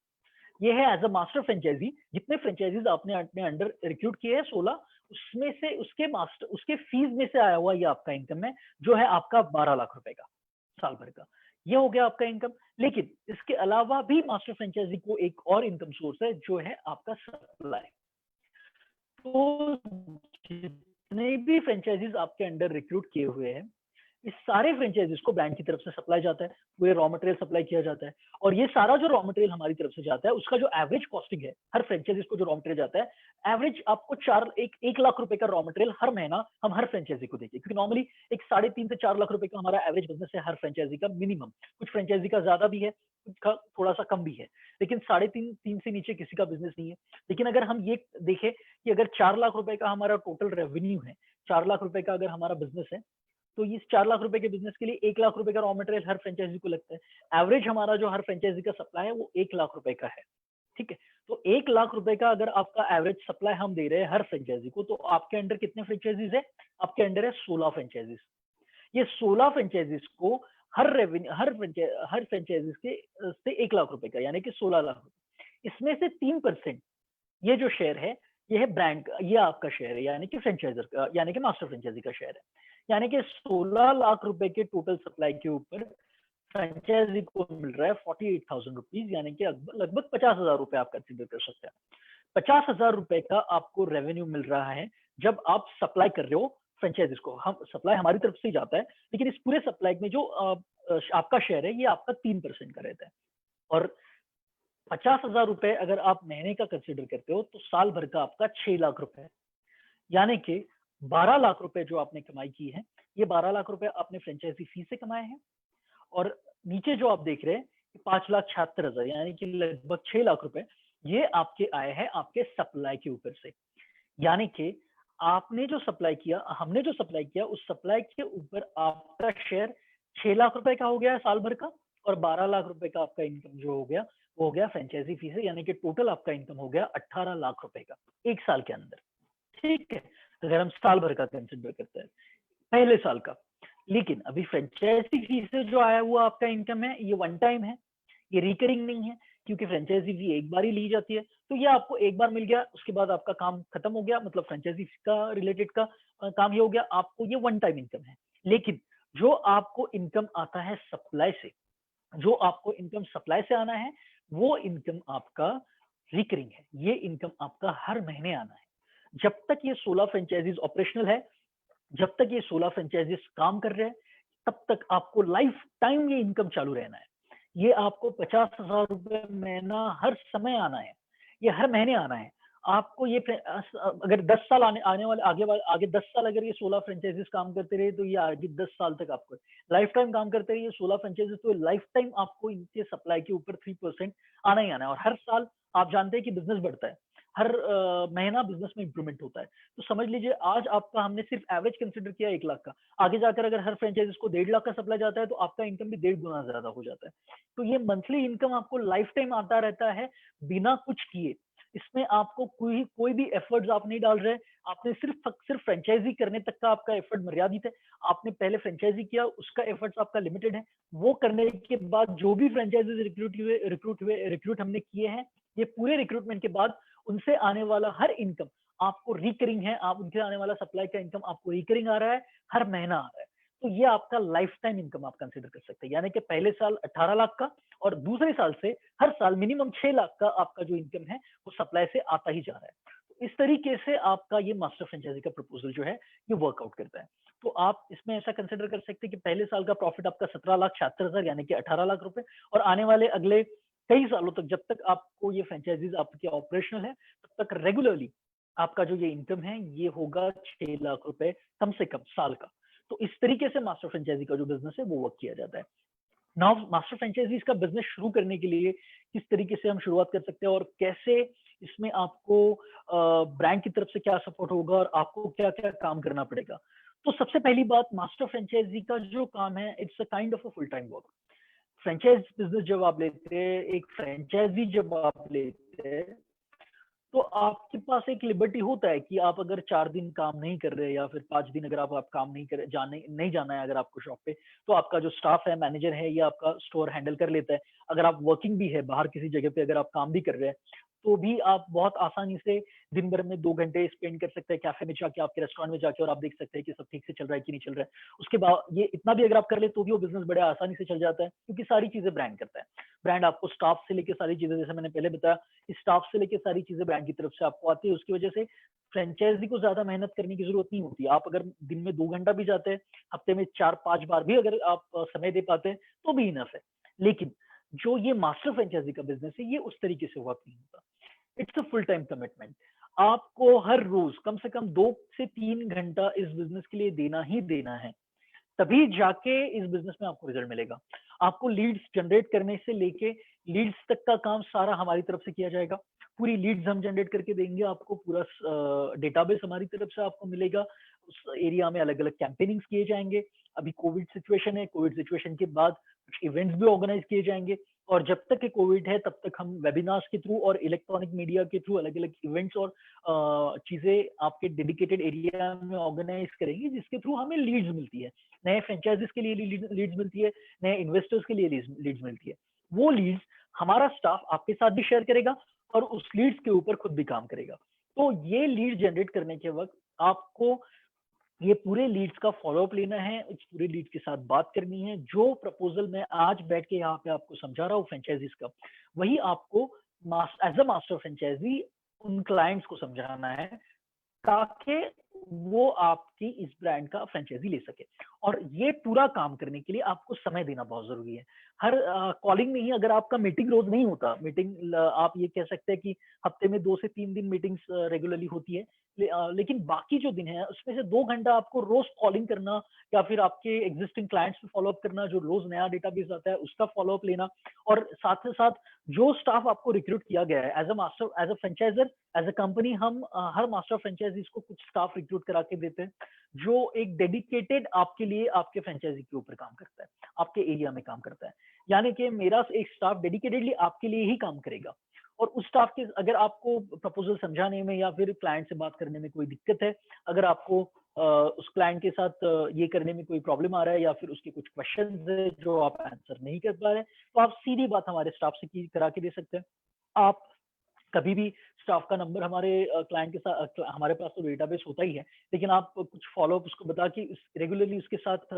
A: ये है एज अ मास्टर फ्रेंचाइजी, जितने फ्रेंचाइजीज आपने अपने अंडर रिक्रूट किए हैं 16, उसमें से उसके फीस में से आया हुआ ये आपका इनकम है, जो है आपका 12 लाख रुपए का साल भर का। ये हो गया आपका इनकम। लेकिन इसके अलावा भी मास्टर फ्रेंचाइजी को एक और इनकम सोर्स है, जो है आपका सप्लाई। तो जितने भी फ्रेंचाइजीज आपके अंडर रिक्रूट किए हुए हैं, इस सारे फ्रेंचाइजीज को ब्रांड की तरफ से सप्लाई जाता है, पूरे रॉ मटेरियल सप्लाई किया जाता है, और ये सारा जो रॉ मटेरियल हमारी तरफ से जाता है उसका जो एवरेज कॉस्टिंग है, हर फ्रेंचाइजीज को जो रॉ मटेरियल जाता है एवरेज आपको 1 लाख रुपए का रॉ मटेरियल हर महीना हम हर फ्रेंचाइजी को देंगे, क्योंकि नॉर्मली एक 3.5 से 4 लाख रुपए का हमारा एवरेज बिजनेस है हर फ्रेंचाइजी का मिनिमम। कुछ फ्रेंचाइजी का ज्यादा भी है, कुछ का थोड़ा सा कम भी है, लेकिन 3.5 से नीचे किसी का बिजनेस नहीं है। लेकिन अगर हम ये देखें कि अगर 4 लाख रुपए का हमारा टोटल रेवेन्यू है, 4 लाख रुपए का अगर हमारा बिजनेस है, तो इस 4 लाख रुपए के बिजनेस के लिए 1 लाख रुपए का रॉ मटेरियल हर फ्रेंचाइजी को लगता है। एवरेज हमारा जो हर फ्रेंचाइजी का सप्लाई है वो 1 लाख रुपए का है, ठीक है। तो 1 लाख रुपए का अगर आपका एवरेज सप्लाई हम दे रहे हैं हर फ्रेंचाइजी को, तो आपके अंडर कितने फ्रेंचाइजीज है? आपके अंडर है 16 फ्रेंचाइजीज। ये 16 फ्रेंचाइजीज को हर फ्रेंचाइजीज के से 1 लाख रुपए का, यानी कि 16 लाख रुपए। इसमें से 3% ये जो शेयर है ये है ब्रांड का, ये आपका शेयर है, यानी कि फ्रेंचाइजर का, यानी कि मास्टर फ्रेंचाइजी का शेयर है। यानी कि 16 लाख रुपए के टोटल सप्लाई के ऊपर फ्रेंचाइजी को मिल रहा है 48,000 रुपीज, यानी कि लगभग 50,000 रुपए आप कंसिडर कर सकते हैं। 50,000 रुपए का आपको रेवेन्यू मिल रहा है जब आप सप्लाई कर रहे हो फ्रेंचाइजीज को। हम सप्लाई हमारी तरफ से ही जाता है, लेकिन इस पूरे सप्लाई में जो आपका शेयर है ये आपका 3% का रहता है। और 50,000 रुपए अगर आप महीने का कंसिडर करते हो तो साल भर का आपका 6 लाख रुपए है, यानी कि 12 लाख रुपए जो आपने कमाई की है, ये 12 लाख रुपए आपने फ्रेंचाइजी फीस से कमाए हैं। और नीचे जो आप देख रहे हैं 5,76,000, यानी कि लगभग 6 लाख रुपए, ये आपके आए हैं आपके सप्लाई के ऊपर से। यानी कि आपने जो सप्लाई किया, हमने जो सप्लाई किया, उस सप्लाई के ऊपर आपका शेयर 6 लाख रुपए का हो गया साल भर का, और 12 लाख रुपए का आपका इनकम जो हो गया वो हो गया फ्रेंचाइजी फीस है, यानी कि टोटल आपका इनकम हो गया 18 लाख रुपए का एक साल के अंदर, ठीक है, अगर हम साल भर का कंसिडर करते हैं पहले साल का। लेकिन अभी फ्रेंचाइजी फीस से जो आया हुआ आपका इनकम है ये वन टाइम है, ये रिकरिंग नहीं है, क्योंकि फ्रेंचाइजी फी एक बार ही ली जाती है। तो ये आपको एक बार मिल गया, उसके बाद आपका काम खत्म हो गया, मतलब फ्रेंचाइजी का रिलेटेड का काम ये हो गया, आपको ये वन टाइम इनकम है। लेकिन जो आपको इनकम आता है सप्लाई से, जो आपको इनकम सप्लाई से आना है, वो इनकम आपका रिकरिंग है, ये इनकम आपका हर महीने आना है। जब तक ये 16 फ्रेंचाइजीज ऑपरेशनल है, जब तक ये 16 फ्रेंचाइजीज काम कर रहे हैं, तब तक आपको लाइफ टाइम ये इनकम चालू रहना है। ये आपको 50,000 रुपए महीना हर समय आना है, ये हर महीने आना है आपको। ये अगर 10 साल आने वाले आगे 10 साल अगर ये 16 फ्रेंचाइजीज काम करते रहे, तो ये आगे 10 साल तक आपको लाइफ टाइम काम करते रहे ये 16 फ्रेंचाइजीज, तो लाइफ टाइम आपको इनके सप्लाई के ऊपर 3% आना ही आना है। और हर साल आप जानते हैं कि बिजनेस बढ़ता है, हर महीना बिजनेस में इंप्रूवमेंट होता है। तो समझ लीजिए आज आपका हमने सिर्फ एवरेज कंसिडर किया 1 लाख का, आगे जाकर अगर हर फ्रेंचाइजीज को 1.5 लाख का सप्लाई जाता है तो आपका इनकम भी 1.5 गुना ज्यादा हो जाता है। तो ये मंथली इनकम आपको लाइफ टाइम आता रहता है बिना कुछ किए। इसमें आपको कोई भी एफर्ट्स आप नहीं डाल रहे, आपने सिर्फ फ्रेंचाइजी करने तक का आपका एफर्ट मर्यादित है। आपने पहले फ्रेंचाइजी किया, उसका एफर्ट्स आपका लिमिटेड है, वो करने के बाद जो भी फ्रेंचाइजीज रिक्रूट हमने किए हैं, ये पूरे रिक्रूटमेंट के बाद उनसे आने वाला हर इनकम आपको रिकरिंग है, आप उनसे आने वाला सप्लाई का इनकम आपको रिकरिंग आ रहा है, हर महीना आ रहा है। तो ये आपका लाइफ टाइम इनकम आप कंसिडर कर सकते हैं, यानी कि पहले साल 18 लाख का और दूसरे साल से हर साल मिनिमम 6 लाख का आपका जो इनकम है वो सप्लाई से आता ही जा रहा है। इस तरीके से आपका ये मास्टर फ्रेंचाइजी का प्रपोजल जो है ये वर्कआउट करता है। तो आप इसमें ऐसा कंसिडर कर सकते हैं कि पहले साल का प्रॉफिट आपका 17,76,000 यानी कि 18 लाख रुपए, और आने वाले अगले कई सालों तक जब तक आपको ये फ्रेंचाइजीज आपके ऑपरेशनल है तब तक रेगुलरली आपका जो ये इनकम है ये होगा 6 लाख रुपए कम से कम साल का। तो इस तरीके से मास्टर फ्रेंचाइजी का जो बिजनेस है वो वर्क किया जाता है। नाउ मास्टर फ्रेंचाइजीज का बिजनेस शुरू करने के लिए किस तरीके से हम शुरुआत कर सकते हैं और कैसे इसमें आपको ब्रांड की तरफ से क्या सपोर्ट होगा और आपको क्या क्या काम करना पड़ेगा। तो सबसे पहली बात, मास्टर फ्रेंचाइजी का जो काम है it's a kind of a full time work. Franchise business जब आप लेते हैं, एक फ्रेंचाइजी जब आप लेते हैं, तो आपके पास एक लिबर्टी होता है कि आप अगर 4 दिन काम नहीं कर रहे या फिर 5 दिन अगर आप काम नहीं कर जाने नहीं जाना है अगर आपको शॉप पे, तो आपका जो स्टाफ है, मैनेजर है, ये आपका स्टोर हैंडल कर लेता है। अगर आप वर्किंग भी है बाहर किसी जगह पे, अगर आप काम भी कर रहे हैं, तो भी आप बहुत आसानी से दिन भर में 2 घंटे स्पेंड कर सकते हैं कैफे में जाके, आपके रेस्टोरेंट में जाके, और आप देख सकते हैं कि सब ठीक से चल रहा है कि नहीं चल रहा है। उसके बाद ये इतना भी अगर आप कर ले तो भी वो बिजनेस बड़े आसानी से चल जाता है, क्योंकि सारी चीजें ब्रांड करता है। ब्रांड आपको स्टाफ से लेके सारी चीजें, जैसे मैंने पहले बताया, स्टाफ से लेके सारी चीजें ब्रांड की तरफ से आपको आती है। उसकी वजह से फ्रेंचाइजी को ज्यादा मेहनत करने की जरूरत नहीं होती। आप अगर दिन में 2 घंटा भी जाते हैं, हफ्ते में 4-5 बार भी अगर आप समय दे पाते हैं तो भी इनफ है। लेकिन जो ये मास्टर फ्रेंचाइजी का बिजनेस है ये उस तरीके से वर्क नहीं होता। It's a full time commitment. आपको हर रोज कम से कम 2 से 3 घंटा इस बिजनेस के लिए देना ही देना है, तभी जाके इस बिजनेस में आपको रिजल्ट मिलेगा। आपको लीड्स जनरेट करने से लेके लीड्स तक का काम सारा हमारी तरफ से किया जाएगा। पूरी लीड्स हम जनरेट करके देंगे आपको, पूरा डेटाबेस हमारी तरफ से आपको मिलेगा। उस एरिया में अलग अलग कैंपेनिंग्स किए जाएंगे। अभी कोविड सिचुएशन है, कोविड सिचुएशन के बाद कुछ इवेंट्स भी ऑर्गेनाइज किए जाएंगे, और जब तक के कोविड है तब तक हम वेबिनार्स के थ्रू और इलेक्ट्रॉनिक मीडिया के थ्रू अलग अलग इवेंट्स और चीजें आपके डेडिकेटेड एरिया में ऑर्गेनाइज करेंगे, जिसके थ्रू हमें लीड्स मिलती है। नए फ्रेंचाइजीज के लिए लीड्स मिलती है, नए इन्वेस्टर्स के लिए लीड्स मिलती है। वो लीड्स हमारा स्टाफ आपके साथ भी शेयर करेगा और उस लीड्स के ऊपर खुद भी काम करेगा। तो ये लीड जनरेट करने के वक्त आपको ये पूरे लीड्स का फॉलोअप लेना है, इस पूरे लीड के साथ बात करनी है। जो प्रपोजल मैं आज बैठ के यहाँ पे आपको समझा रहा हूँ फ्रेंचाइजीज का, वही आपको एज अ मास्टर फ्रेंचाइजी उन क्लाइंट्स को समझाना है, ताकि वो आपकी इस ब्रांड का फ्रेंचाइजी ले सके। और ये पूरा काम करने के लिए आपको समय देना बहुत जरूरी है। हर कॉलिंग में ही अगर आपका मीटिंग रोज नहीं होता, आप ये कह सकते हैं कि हफ्ते में 2 से 3 दिन मीटिंग्स रेगुलरली होती है, लेकिन बाकी जो दिन है उसमें से 2 घंटा आपको रोज कॉलिंग करना, या फिर आपके एग्जिस्टिंग क्लाइंट्स पे फॉलोअप करना, जो रोज नया डेटाबेस आता है उसका फॉलोअप लेना, और साथ ही साथ जो स्टाफ आपको रिक्रूट किया गया है as a master, as a franchiser, as a company, हम हर मास्टर फ्रेंचाइजीज को कुछ स्टाफ रिक्रूट करा के देते हैं, जो एक डेडिकेटेड आपके लिए आपके फ्रेंचाइजी के ऊपर काम करता है, आपके एरिया में काम करता है। यानी कि मेरा एक स्टाफ डेडिकेटेडली आपके लिए ही काम करेगा। और उस स्टाफ के, अगर आपको प्रपोजल समझाने में या फिर क्लाइंट से बात करने में कोई दिक्कत है, अगर आपको उस क्लाइंट के साथ ये करने में कोई प्रॉब्लम आ रहा है, या फिर उसके कुछ क्वेश्चन है जो आप आंसर नहीं कर पा रहे हैं, तो आप सीधी बात हमारे स्टाफ से करा के दे सकते हैं। आप कभी भी स्टाफ का नंबर हमारे क्लाइंट के साथ, हमारे पास तो डेटाबेस होता ही है, लेकिन आप कुछ फॉलोअप उसको बता के रेगुलरली उसके साथ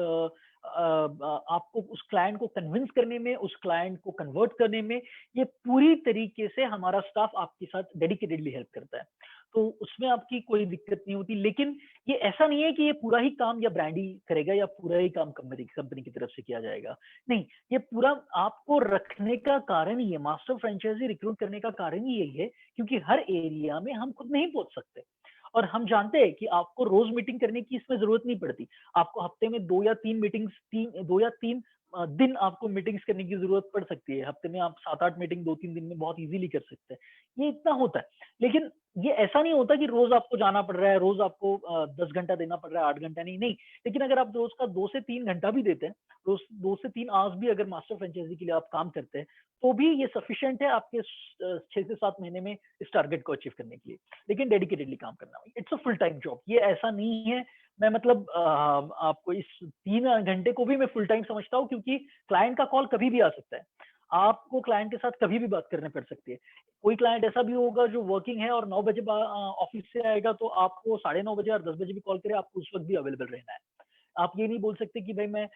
A: आपको उस क्लाइंट को कन्विंस करने में, उस क्लाइंट को कन्वर्ट करने में, ये पूरी तरीके से हमारा स्टाफ आपके साथ डेडिकेटेडली हेल्प करता है। तो उसमें आपकी कोई दिक्कत नहीं होती। लेकिन ये ऐसा नहीं है कि ये पूरा ही काम या ब्रांड ही करेगा या पूरा ही काम कंपनी की तरफ से किया जाएगा। नहीं, ये पूरा आपको रखने का कारण ही है, मास्टर फ्रेंचाइजी रिक्रूट करने का कारण ही यही है, क्योंकि हर एरिया में हम खुद नहीं पहुंच सकते। और हम जानते हैं कि आपको रोज मीटिंग करने की इसमें जरूरत नहीं पड़ती। आपको हफ्ते में 2 या 3 दिन आपको मीटिंग्स करने की जरूरत पड़ सकती है। हफ्ते में आप 7-8 मीटिंग 2-3 दिन में बहुत इजीली कर सकते हैं। ये इतना होता है। लेकिन ये ऐसा नहीं होता कि रोज आपको जाना पड़ रहा है, रोज आपको 10 घंटा देना पड़ रहा है, 8 घंटा नहीं। नहीं, लेकिन अगर आप रोज का 2 से 3 घंटा भी देते हैं, रोज 2 से 3 आवर्स भी अगर मास्टर फ्रेंचाइजी के लिए आप काम करते हैं, तो भी ये सफिशिएंट है आपके 6 से 7 महीने में इस टारगेट को अचीव करने के लिए। लेकिन डेडिकेटेडली काम करना, it's a full time job. ये ऐसा नहीं है, मैं मतलब आपको इस 3 घंटे को भी मैं फुल टाइम समझता हूँ, क्योंकि क्लाइंट का कॉल कभी भी आ सकता है। आपको क्लाइंट के साथ कभी भी बात करने पड़ सकती है। कोई क्लाइंट ऐसा भी होगा जो वर्किंग है और 9 बजे ऑफिस से आएगा, तो आपको 9:30 बजे और 10 बजे भी कॉल करे, आपको उस वक्त भी अवेलेबल रहना है। आप ये नहीं बोल सकते कि भाई मैं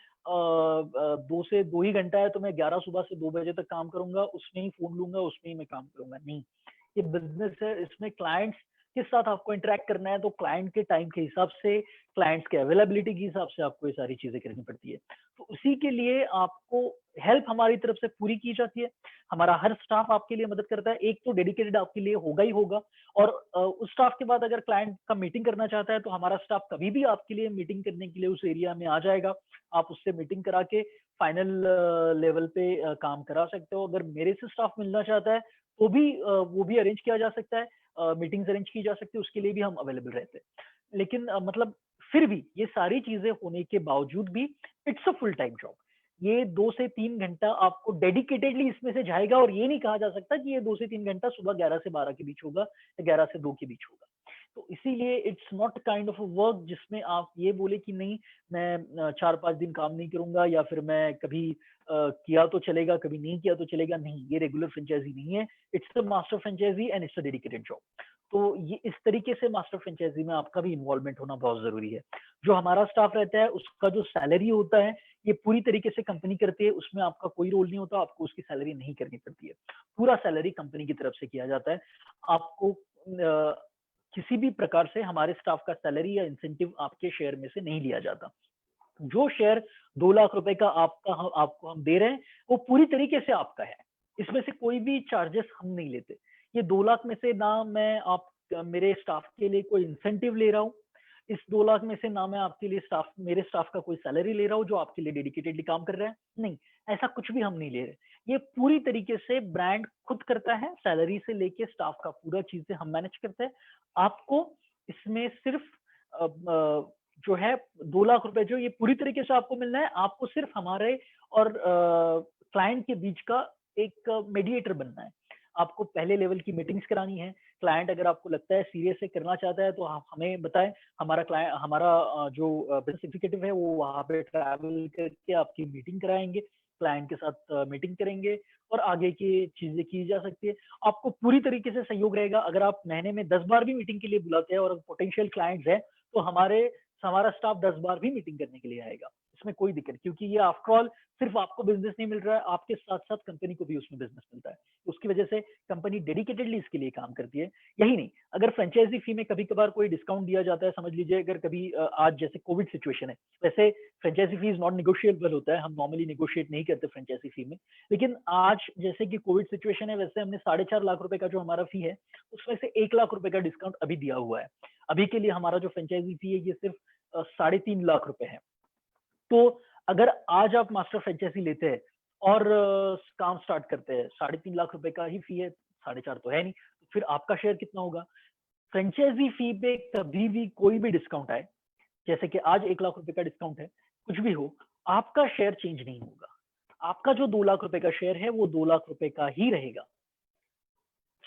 A: 2 ही घंटा है तो मैं 11 सुबह से 2 बजे तक काम करूंगा, उसमें ही फोन लूंगा, उसमें ही मैं काम करूंगा। नहीं, ये बिजनेस है, इसमें क्लाइंट्स किस साथ आपको इंटरेक्ट करना है, तो क्लाइंट के टाइम के हिसाब से, क्लाइंट्स के अवेलेबिलिटी के हिसाब से आपको ये सारी चीजें करनी पड़ती है। तो उसी के लिए आपको हेल्प हमारी तरफ से पूरी की जाती है। हमारा हर स्टाफ आपके लिए मदद करता है। एक तो डेडिकेटेड आपके लिए होगा ही होगा, और उस स्टाफ के बाद अगर क्लाइंट का मीटिंग करना चाहता है तो हमारा स्टाफ कभी भी आपके लिए मीटिंग करने के लिए उस एरिया में आ जाएगा। आप उससे मीटिंग करा के फाइनल लेवल पे काम करा सकते हो। अगर मेरे से स्टाफ मिलना चाहता है तो भी वो भी अरेंज किया जा सकता है, मीटिंग्स अरेंज की जा सकती है, उसके लिए भी हम अवेलेबल रहते हैं। लेकिन मतलब फिर भी ये सारी चीजें होने के बावजूद भी it's a full time job. ये 2 से 3 घंटा आपको डेडिकेटेडली इसमें से जाएगा, और ये नहीं कहा जा सकता कि ये 2 से 3 घंटा सुबह 11 से 12 के बीच होगा या 11 से 2 के बीच होगा। तो इसीलिए it's not kind of a work जिसमें आप ये बोले कि नहीं मैं 4-5 दिन काम नहीं करूंगा, या फिर मैं कभी किया तो चलेगा, कभी नहीं किया तो चलेगा। नहीं, ये रेगुलर फ्रेंचाइजी नहीं है। It's a master franchisee and it's a dedicated job. तो ये इस तरीके से मास्टर फ्रेंचाइजी में आपका भी इन्वॉल्वमेंट होना बहुत जरूरी है। जो हमारा स्टाफ रहता है उसका जो सैलरी होता है, ये पूरी तरीके से कंपनी करती है, उसमें आपका कोई रोल नहीं होता, आपको उसकी सैलरी नहीं करनी पड़ती है। पूरा सैलरी कंपनी की तरफ से किया जाता है। आपको किसी भी प्रकार से हमारे स्टाफ का सैलरी या इंसेंटिव आपके शेयर में से नहीं लिया जाता। जो शेयर 2 लाख रुपए का आपको हम दे रहे हैं, वो पूरी तरीके से आपका है। इसमें से कोई भी चार्जेस हम नहीं लेते। ये 2 लाख में से ना मैं मेरे स्टाफ के लिए कोई इंसेंटिव ले रहा हूँ। इस 2 लाख में से ना मैं आपके लिए मेरे स्टाफ का कोई सैलरी ले रहा हूँ जो आपके लिए डेडिकेटेडली काम कर रहा है। नहीं, ऐसा कुछ भी हम नहीं ले रहे। ये पूरी तरीके से ब्रांड खुद करता है, सैलरी से लेके स्टाफ का पूरा चीजें हम मैनेज करते हैं। आपको इसमें सिर्फ जो है 2 लाख रुपए जो ये पूरी तरीके से आपको मिलना है। आपको सिर्फ हमारे और क्लाइंट के बीच का एक मीडिएटर बनना है। आपको पहले लेवल की मीटिंग्स करानी है। क्लाइंट अगर आपको लगता है सीरियस से करना चाहता है तो आप हमें बताएं। हमारा जो बिजनेस एग्जीक्यूटिव है वो वहां पे ट्रैवल करके आपकी मीटिंग कराएंगे, क्लाइंट के साथ मीटिंग करेंगे, और आगे की चीजें की जा सकती है। आपको पूरी तरीके से सहयोग रहेगा। अगर आप महीने में 10 बार भी मीटिंग के लिए बुलाते हैं और पोटेंशियल क्लाइंट्स हैं, तो हमारा स्टाफ 10 बार भी मीटिंग करने के लिए आएगा। इसमें कोई दिक्कत नहीं, क्योंकि ये आफ्टर ऑल सिर्फ आपको बिजनेस नहीं मिल रहा है, आपके साथ साथ कंपनी को भी उसमें बिजनेस मिलता है। उसकी वजह से कंपनी डेडिकेटेडली इसके लिए काम करती है। यही नहीं, अगर फ्रेंचाइजी फी में कभी कभार कोई डिस्काउंट दिया जाता है, समझ लीजिए अगर कभी आज जैसे कोविड सिचुएशन है, वैसे franchisee fee is not negotiable होता है। हम नॉर्मली निगोशिएट नहीं करते फ्रेंचाइजी फी में। लेकिन आज जैसे कि कोविड सिचुएशन है, वैसे हमने 4.5 लाख रुपए का जो हमारा फी है, उसमें से 1 लाख रुपए का डिस्काउंट अभी दिया हुआ है। अभी के लिए हमारा जो फ्रेंचाइजी फी है ये सिर्फ 3.5 लाख रुपए है। तो अगर आज आप मास्टर फ्रेंचाइजी लेते हैं और काम स्टार्ट करते हैं, 3.5 लाख रुपए का ही फी है, 4.5 तो है नहीं, तो फिर आपका शेयर कितना होगा? फ्रेंचाइजी फी पे कभी भी कोई भी डिस्काउंट आए, जैसे कि आज 1 लाख रुपए का डिस्काउंट है, कुछ भी हो, आपका शेयर चेंज नहीं होगा। आपका जो 2 लाख रुपए का शेयर है वो 2 लाख रुपए का ही रहेगा,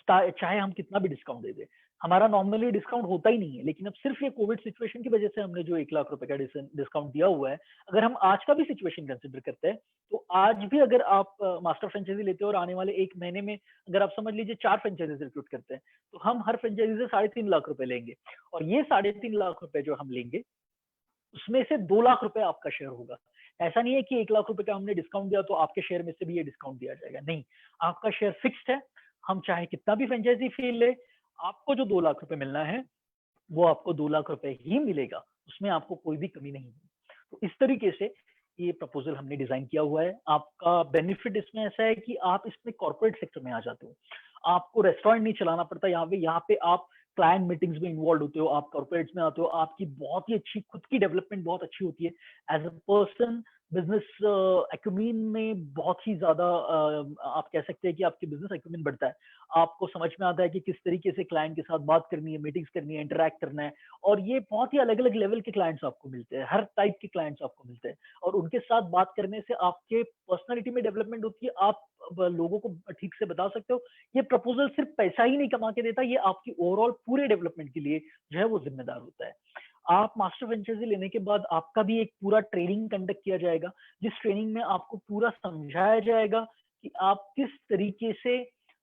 A: चाहे हम कितना भी डिस्काउंट दे दें। हमारा नॉर्मली डिस्काउंट होता ही नहीं है, लेकिन अब सिर्फ ये कोविड सिचुएशन की वजह से हमने जो 1 लाख रुपए का डिस्काउंट दिया हुआ है। अगर हम आज का भी सिचुएशन कंसिडर करते हैं, तो आज भी अगर आप मास्टर फ्रेंचाइजी लेते हो और आने वाले 1 महीने में अगर आप समझ लीजिए 4 फ्रेंचाइजीज रिक्रूट करते हैं, तो हम हर फ्रेंचाइजी से 3.5 लाख रुपए लेंगे, और ये 3.5 लाख रुपए जो हम लेंगे, उसमें से 2 लाख रुपए आपका शेयर होगा। ऐसा नहीं है कि 1 लाख रुपए का हमने डिस्काउंट दिया तो आपके शेयर में से भी ये डिस्काउंट दिया जाएगा। नहीं, आपका शेयर फिक्स्ड है। हम चाहे कितना भी फ्रेंचाइजी फी ले, आपको जो 2 लाख रुपए मिलना है, वो आपको 2 लाख रुपए ही मिलेगा। उसमें आपको कोई भी कमी नहीं है। तो इस तरीके से ये प्रपोजल हमने डिजाइन किया हुआ है। आपका बेनिफिट इसमें ऐसा है कि आप इसमें कॉर्पोरेट सेक्टर में आ जाते हो। आपको रेस्टोरेंट नहीं चलाना पड़ता यहाँ पे आप क्लाइंट मीटिंग्स में इन्वॉल्व होते हो, आप कॉर्पोरेट्स में आते हो, आपकी बहुत ही अच्छी खुद की डेवलपमेंट बहुत अच्छी होती है। एज अ पर्सन बिजनेस एक्यूमीन में बहुत ही ज्यादा आप कह सकते हैं कि आपकी बिजनेस एक्यूमीन बढ़ता है। आपको समझ में आता है कि किस तरीके से क्लाइंट के साथ बात करनी है, मीटिंग्स करनी है, इंटरैक्ट करना है, और ये बहुत ही अलग अलग लेवल के क्लाइंट्स आपको मिलते हैं, हर टाइप के क्लाइंट्स आपको मिलते हैं, और उनके साथ बात करने से आपके पर्सनैलिटी में डेवलपमेंट होती है। आप लोगों को ठीक से बता सकते हो। ये प्रपोजल सिर्फ पैसा ही नहीं कमा के देता, ये आपकी ओवरऑल पूरे डेवलपमेंट के लिए जो है वो जिम्मेदार होता है। आप मास्टर फ्रेंचाइजी लेने के बाद आपका भी एक पूरा ट्रेनिंग कंडक्ट किया जाएगा, जिस ट्रेनिंग में आपको पूरा समझाया जाएगा कि आप किस तरीके से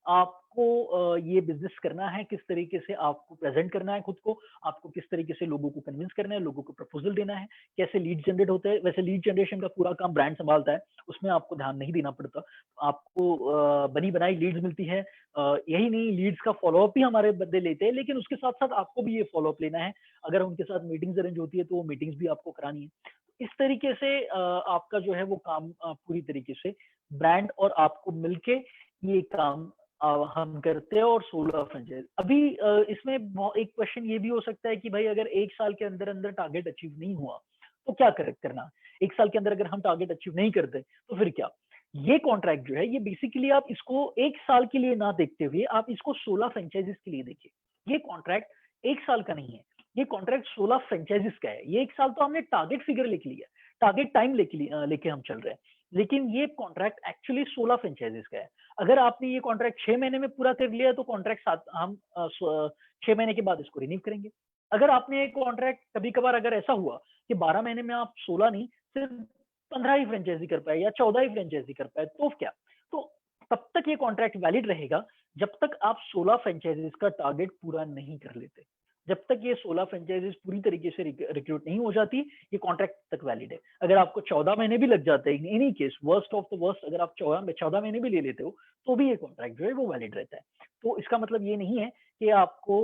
A: आपको ये बिजनेस करना है, किस तरीके से आपको प्रेजेंट करना है खुद को, आपको किस तरीके से लोगों को कन्विंस करना है, लोगों को प्रपोजल देना है, कैसे लीड जनरेट होते हैं। वैसे लीड जनरेशन का पूरा काम ब्रांड संभालता है, उसमें आपको ध्यान नहीं देना पड़ता। आपको बनी बनाई लीड्स मिलती है। यही नहीं, लीड्स का फॉलोअप भी हमारे बंदे लेते हैं, लेकिन उसके साथ साथ आपको भी ये फॉलोअप लेना है। अगर उनके साथ मीटिंग्स अरेंज होती है तो वो मीटिंग्स भी आपको करानी है। इस तरीके से आपका जो है वो काम पूरी तरीके से ब्रांड और आपको मिलके ये काम हम करते हैं। और 16 फ्रेंचाइज अभी इसमें एक क्वेश्चन ये भी हो सकता है कि भाई अगर 1 साल के अंदर अंदर टारगेट अचीव नहीं हुआ तो क्या करना। 1 साल के अंदर अगर हम टारगेट अचीव नहीं करते तो फिर क्या। ये कॉन्ट्रैक्ट जो है ये बेसिकली आप इसको 1 साल के लिए ना देखते हुए आप इसको 16 फ्रेंचाइजीज के लिए देखिए। ये कॉन्ट्रैक्ट 1 साल का नहीं है, ये कॉन्ट्रैक्ट 16 फ्रेंचाइजीज का है। ये 1 साल तो हमने टारगेट फिगर लेके लिया, टारगेट टाइम लेके हम चल रहे हैं, लेकिन ये कॉन्ट्रैक्ट एक्चुअली 16 फ्रेंचाइजीज का है। अगर आपने ये कॉन्ट्रैक्ट 6 महीने में पूरा कर लिया तो कॉन्ट्रैक्ट हम 6 महीने के बाद इसको रिन्यू करेंगे। अगर आपने एक कॉन्ट्रैक्ट कभी कभार अगर ऐसा हुआ कि 12 महीने में आप 16 नहीं सिर्फ 15 ही फ्रेंचाइजी कर पाए या 14 ही फ्रेंचाइजी कर पाए तो क्या। तो तब तक ये कॉन्ट्रैक्ट वैलिड रहेगा जब तक आप 16 फ्रेंचाइजीज का टारगेट पूरा नहीं कर लेते। जब तक ये 16 फ्रेंचाइजीज पूरी तरीके से रिक्रूट नहीं हो जाती ये कॉन्ट्रैक्ट तक वैलिड है। अगर आपको 14 महीने भी लग जाते हैं, any case worst of the worst, अगर आप 14 महीने भी ले लेते हो तो भी ये कॉन्ट्रैक्ट जो है वो वैलिड रहता है। तो इसका मतलब ये नहीं है कि आपको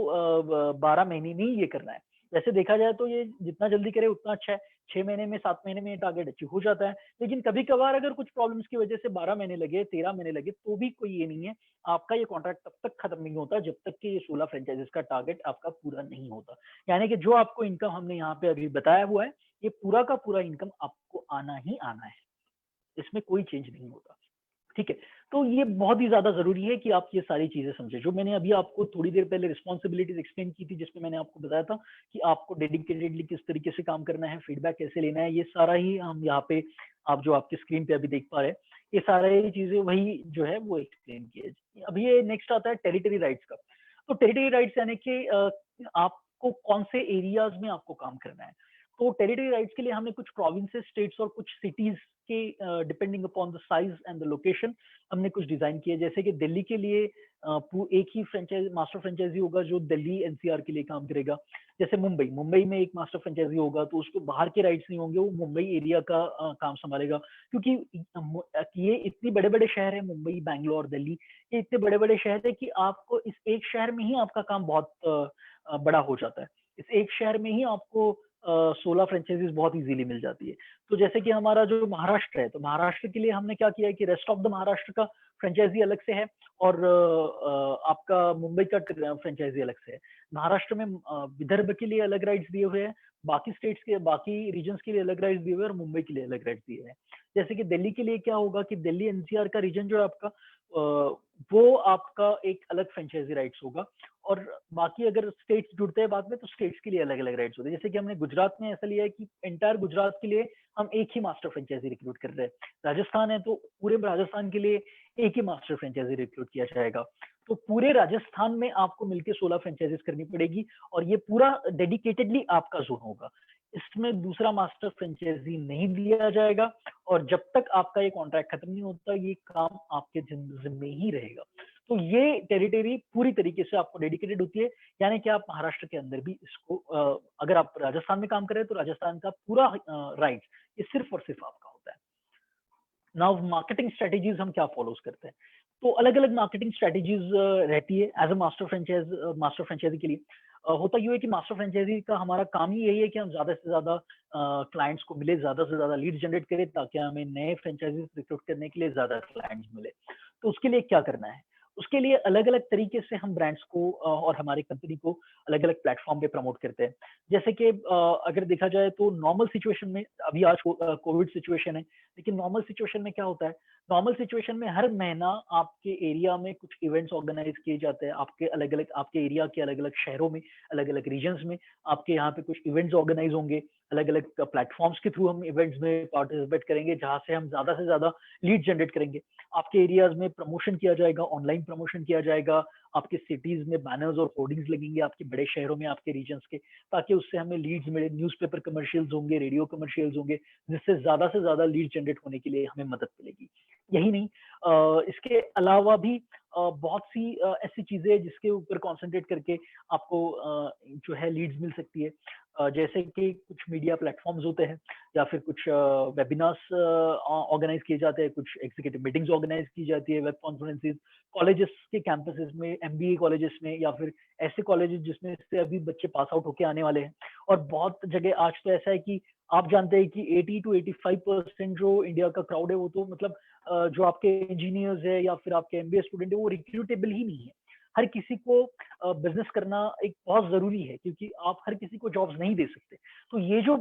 A: 12 महीने में ही ये करना है। वैसे देखा जाए तो ये जितना जल्दी करे उतना अच्छा है। 6 महीने में 7 महीने में टारगेट अचीव हो जाता है, लेकिन कभी कभार अगर कुछ प्रॉब्लम्स की वजह से 12 महीने लगे, 13 महीने लगे तो भी कोई ये नहीं है। आपका ये कॉन्ट्रैक्ट तब तक खत्म नहीं होता जब तक कि ये 16 फ्रेंचाइजीज का टारगेट आपका पूरा नहीं होता। यानी कि जो आपको इनकम हमने यहाँ पे अभी बताया हुआ है ये पूरा का पूरा इनकम आपको आना ही आना है, इसमें कोई चेंज नहीं होता। ठीक है, तो ये बहुत ही ज्यादा जरूरी है कि आप ये सारी चीजें समझे। जो मैंने अभी आपको थोड़ी देर पहले रिस्पॉन्सिबिलिटीज एक्सप्लेन की थी, जिसमें मैंने आपको बताया था कि आपको डेडिकेटेडली किस तरीके से काम करना है, फीडबैक कैसे लेना है, ये सारा ही हम यहाँ पे आप जो आपकी स्क्रीन पे अभी देख पा रहे हैं, ये सारी चीजें वही जो है वो एक्सप्लेन किए। अभी ये नेक्स्ट आता है टेरिटरी राइट्स का। तो टेरिटरी राइट्स यानी कि आपको कौन से एरियाज में आपको काम करना है। तो टेरिटरी राइट्स के लिए हमने कुछ प्रोविंसेस, स्टेट्स और कुछ सिटीज के depending upon the size and the location हमने कुछ डिजाइन किए। जैसे कि दिल्ली के लिए एक ही फ्रेंचाइज मास्टर फ्रेंचाइजी होगा जो दिल्ली एनसीआर के लिए काम करेगा। जैसे मुंबई में एक मास्टर फ्रेंचाइजी होगा तो उसको बाहर के राइट्स नहीं होंगे, वो मुंबई एरिया का काम संभालेगा। क्योंकि ये इतने बड़े बड़े शहर है, मुंबई, बैंगलोर, दिल्ली, ये इतने बड़े बड़े शहर है कि आपको इस एक शहर में ही आपका काम बहुत बड़ा हो जाता है। इस एक शहर में ही आपको 16 फ्रेंचाइजीज बहुत इजीली मिल जाती है। तो जैसे कि हमारा जो महाराष्ट्र है, तो महाराष्ट्र के लिए हमने क्या किया है कि रेस्ट ऑफ द महाराष्ट्र का फ्रेंचाइजी अलग से है और आपका मुंबई का फ्रेंचाइजी अलग से है। महाराष्ट्र में विदर्भ के लिए अलग राइट्स दिए हुए हैं, बाकी स्टेट्स के बाकी रीजन्स के लिए अलग राइट्स दिए हुए हैं और मुंबई के लिए अलग राइट्स दिए हैं। जैसे कि दिल्ली के लिए क्या होगा कि दिल्ली एनसीआर का रीजन जो है आपका वो आपका एक अलग फ्रेंचाइजी राइट्स होगा। और बाकी अगर स्टेट्स जुड़ते हैं बाद में तो स्टेट्स के लिए अलग अलग राइट्स होते हैं। जैसे कि हमने गुजरात में ऐसा लिया है कि एंटायर गुजरात के लिए हम एक ही मास्टर फ्रेंचाइजी रिक्रूट कर रहे हैं। राजस्थान है तो पूरे राजस्थान के लिए एक ही मास्टर फ्रेंचाइजी रिक्रूट किया जाएगा। तो पूरे राजस्थान में आपको मिलकर 16 फ्रेंचाइजीज करनी पड़ेगी और ये पूरा डेडिकेटेडली आपका जोन होगा। इसमें दूसरा मास्टर फ्रेंचाइजी नहीं दिया जाएगा और जब तक आपका ये कॉन्ट्रैक्ट खत्म नहीं होता ये काम आपके जिम्मे ही रहेगा। तो ये टेरिटरी पूरी तरीके से आपको डेडिकेटेड होती है, यानी कि आप महाराष्ट्र के अंदर भी इसको अगर आप राजस्थान में काम कर रहे हैं तो राजस्थान का पूरा राइट ये सिर्फ और सिर्फ आपका होता है। नाउ मार्केटिंग स्ट्रेटेजीज हम क्या फॉलोज करते हैं। तो अलग अलग मार्केटिंग स्ट्रेटेजीज रहती है एज अ मास्टर फ्रेंचाइजी के लिए। होता यू है कि मास्टर फ्रेंचाइजी का हमारा काम ही यही है कि हम ज्यादा से ज्यादा क्लाइंट्स को मिले, ज्यादा से ज्यादा लीड जनरेट करें ताकि हमें नए फ्रेंचाइजीज रिक्रूट करने के लिए ज्यादा क्लाइंट्स मिले। तो उसके लिए क्या करना है, उसके लिए अलग अलग तरीके से हम ब्रांड्स को और हमारी कंपनी को अलग अलग प्लेटफॉर्म पे प्रमोट करते हैं। जैसे कि अगर देखा जाए तो नॉर्मल सिचुएशन में, अभी आज कोविड सिचुएशन है, लेकिन नॉर्मल सिचुएशन में क्या होता है, नॉर्मल सिचुएशन में हर महीना आपके एरिया में कुछ इवेंट्स ऑर्गेनाइज किए जाते हैं। आपके अलग अलग आपके एरिया के अलग अलग शहरों में, अलग अलग रीजन्स में आपके यहाँ पे कुछ इवेंट्स ऑर्गेनाइज होंगे। अलग अलग प्लेटफॉर्म्स के थ्रू हम इवेंट्स में पार्टिसिपेट करेंगे जहां से हम ज्यादा से ज्यादा लीड जनरेट करेंगे। आपके एरियाज में प्रमोशन किया जाएगा, ऑनलाइन प्रमोशन किया जाएगा, आपके सिटीज में बैनर्स और होर्डिंग्स लगेंगे आपके बड़े शहरों में, आपके रीजन्स के, ताकि उससे हमें लीड्स मिले। न्यूज़पेपर कमर्शियल्स होंगे, रेडियो कमर्शियल्स होंगे, जिससे ज्यादा से ज्यादा लीड जनरेट होने के लिए हमें मदद मिलेगी। यही नहीं, इसके अलावा भी बहुत सी ऐसी चीजें हैं जिसके ऊपर कंसंट्रेट करके आपको जो है लीड्स मिल सकती है। जैसे कि कुछ मीडिया प्लेटफॉर्म्स होते हैं या फिर कुछ वेबिनार्स ऑर्गेनाइज किए जाते हैं, कुछ एग्जीक्यूटिव मीटिंग्स ऑर्गेनाइज की जाती है, वेब कॉन्फ्रेंसेस, कॉलेजेस के कैंपसेस में, एमबीए कॉलेजेस में, या फिर ऐसे कॉलेजेस जिसमें से अभी बच्चे पास आउट होके आने वाले हैं। और बहुत जगह आज तो ऐसा है कि आप जानते हैं कि 80 to 85% जो इंडिया का क्राउड है वो तो मतलब जो आपके इंजीनियर्स है या फिर आपके एमबीए स्टूडेंट है वो रिक्रूटेबल ही नहीं है। हर किसी को बिजनेस करना एक बहुत जरूरी है, क्योंकि आप हर किसी को जॉब्स नहीं दे सकते। तो ये जो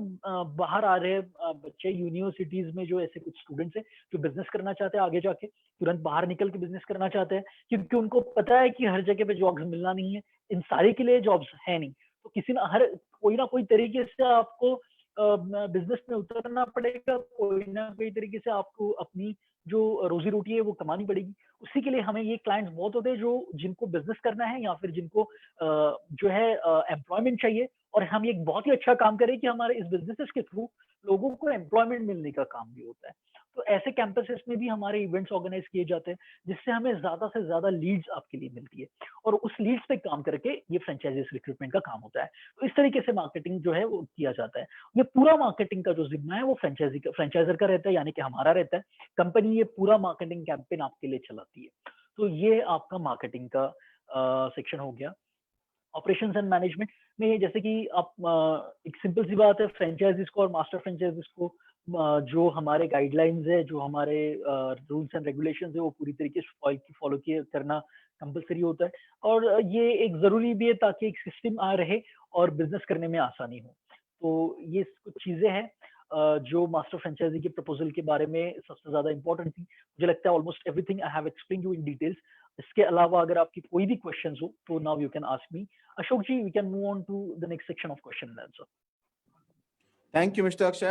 A: बाहर आ रहे हैं बच्चे यूनिवर्सिटीज में, जो ऐसे कुछ स्टूडेंट्स हैं जो बिजनेस करना चाहते हैं, आगे जाके तुरंत बाहर निकल के बिजनेस करना चाहते हैं, क्योंकि उनको पता है कि हर जगह पे जॉब्स मिलना नहीं है, इन सारे के लिए जॉब्स है नहीं। तो किसी ना कोई तरीके से आपको बिजनेस में उतरना पड़ेगा, कोई ना कोई तरीके से आपको अपनी जो रोजी रोटी है वो कमानी पड़ेगी। उसी के लिए हमें ये क्लाइंट्स बहुत होते हैं जो जिनको बिजनेस करना है, या फिर जिनको जो है एम्प्लॉयमेंट चाहिए, और हम ये एक बहुत ही अच्छा काम करें कि हमारे इस बिजनेसेस के थ्रू लोगों को एम्प्लॉयमेंट मिलने का काम भी होता है। तो ऐसे कैंपसेस में भी हमारे इवेंट्स ऑर्गेनाइज किए जाते हैं, जिससे हमें ज्यादा से ज्यादा लीड्स आपके लिए मिलती है, और उस लीड्स पे काम करके ये फ्रेंचाइजीज रिक्रूटमेंट का काम होता है। तो इस तरीके से मार्केटिंग जो है वो किया जाता है। ये पूरा मार्केटिंग का जो जिम्मा है वो फ्रेंचाइजर का रहता है, यानी कि हमारा रहता है। कंपनी ये पूरा मार्केटिंग कैंपेन आपके लिए चलाती है। तो ये आपका मार्केटिंग का सेक्शन हो गया। ऑपरेशंस एंड मैनेजमेंट में जैसे कि आप एक सिंपल सी बात है, फ्रेंचाइजीज को और मास्टर फ्रेंचाइजीज को जो हमारे गाइडलाइंस है, जो हमारे रूल्स एंड रेगुलेशंस है, वो पूरी तरीके से फॉलो किए करना कंपलसरी होता है। और ये एक जरूरी भी है ताकि एक सिस्टम आ रहे और बिजनेस करने में आसानी हो। तो ये कुछ चीजें हैं जो मास्टर फ्रेंचाइजी के प्रपोजल के बारे में सबसे ज्यादा इंपॉर्टेंट थी। मुझे लगता है almost everything I have explain you in details. इसके अलावा अगर आपकी कोई भी क्वेश्चंस हो तो now you can ask me. Ashok ji, we can move on to the next section of question and answer.
B: Thank you, Mr. Akshay.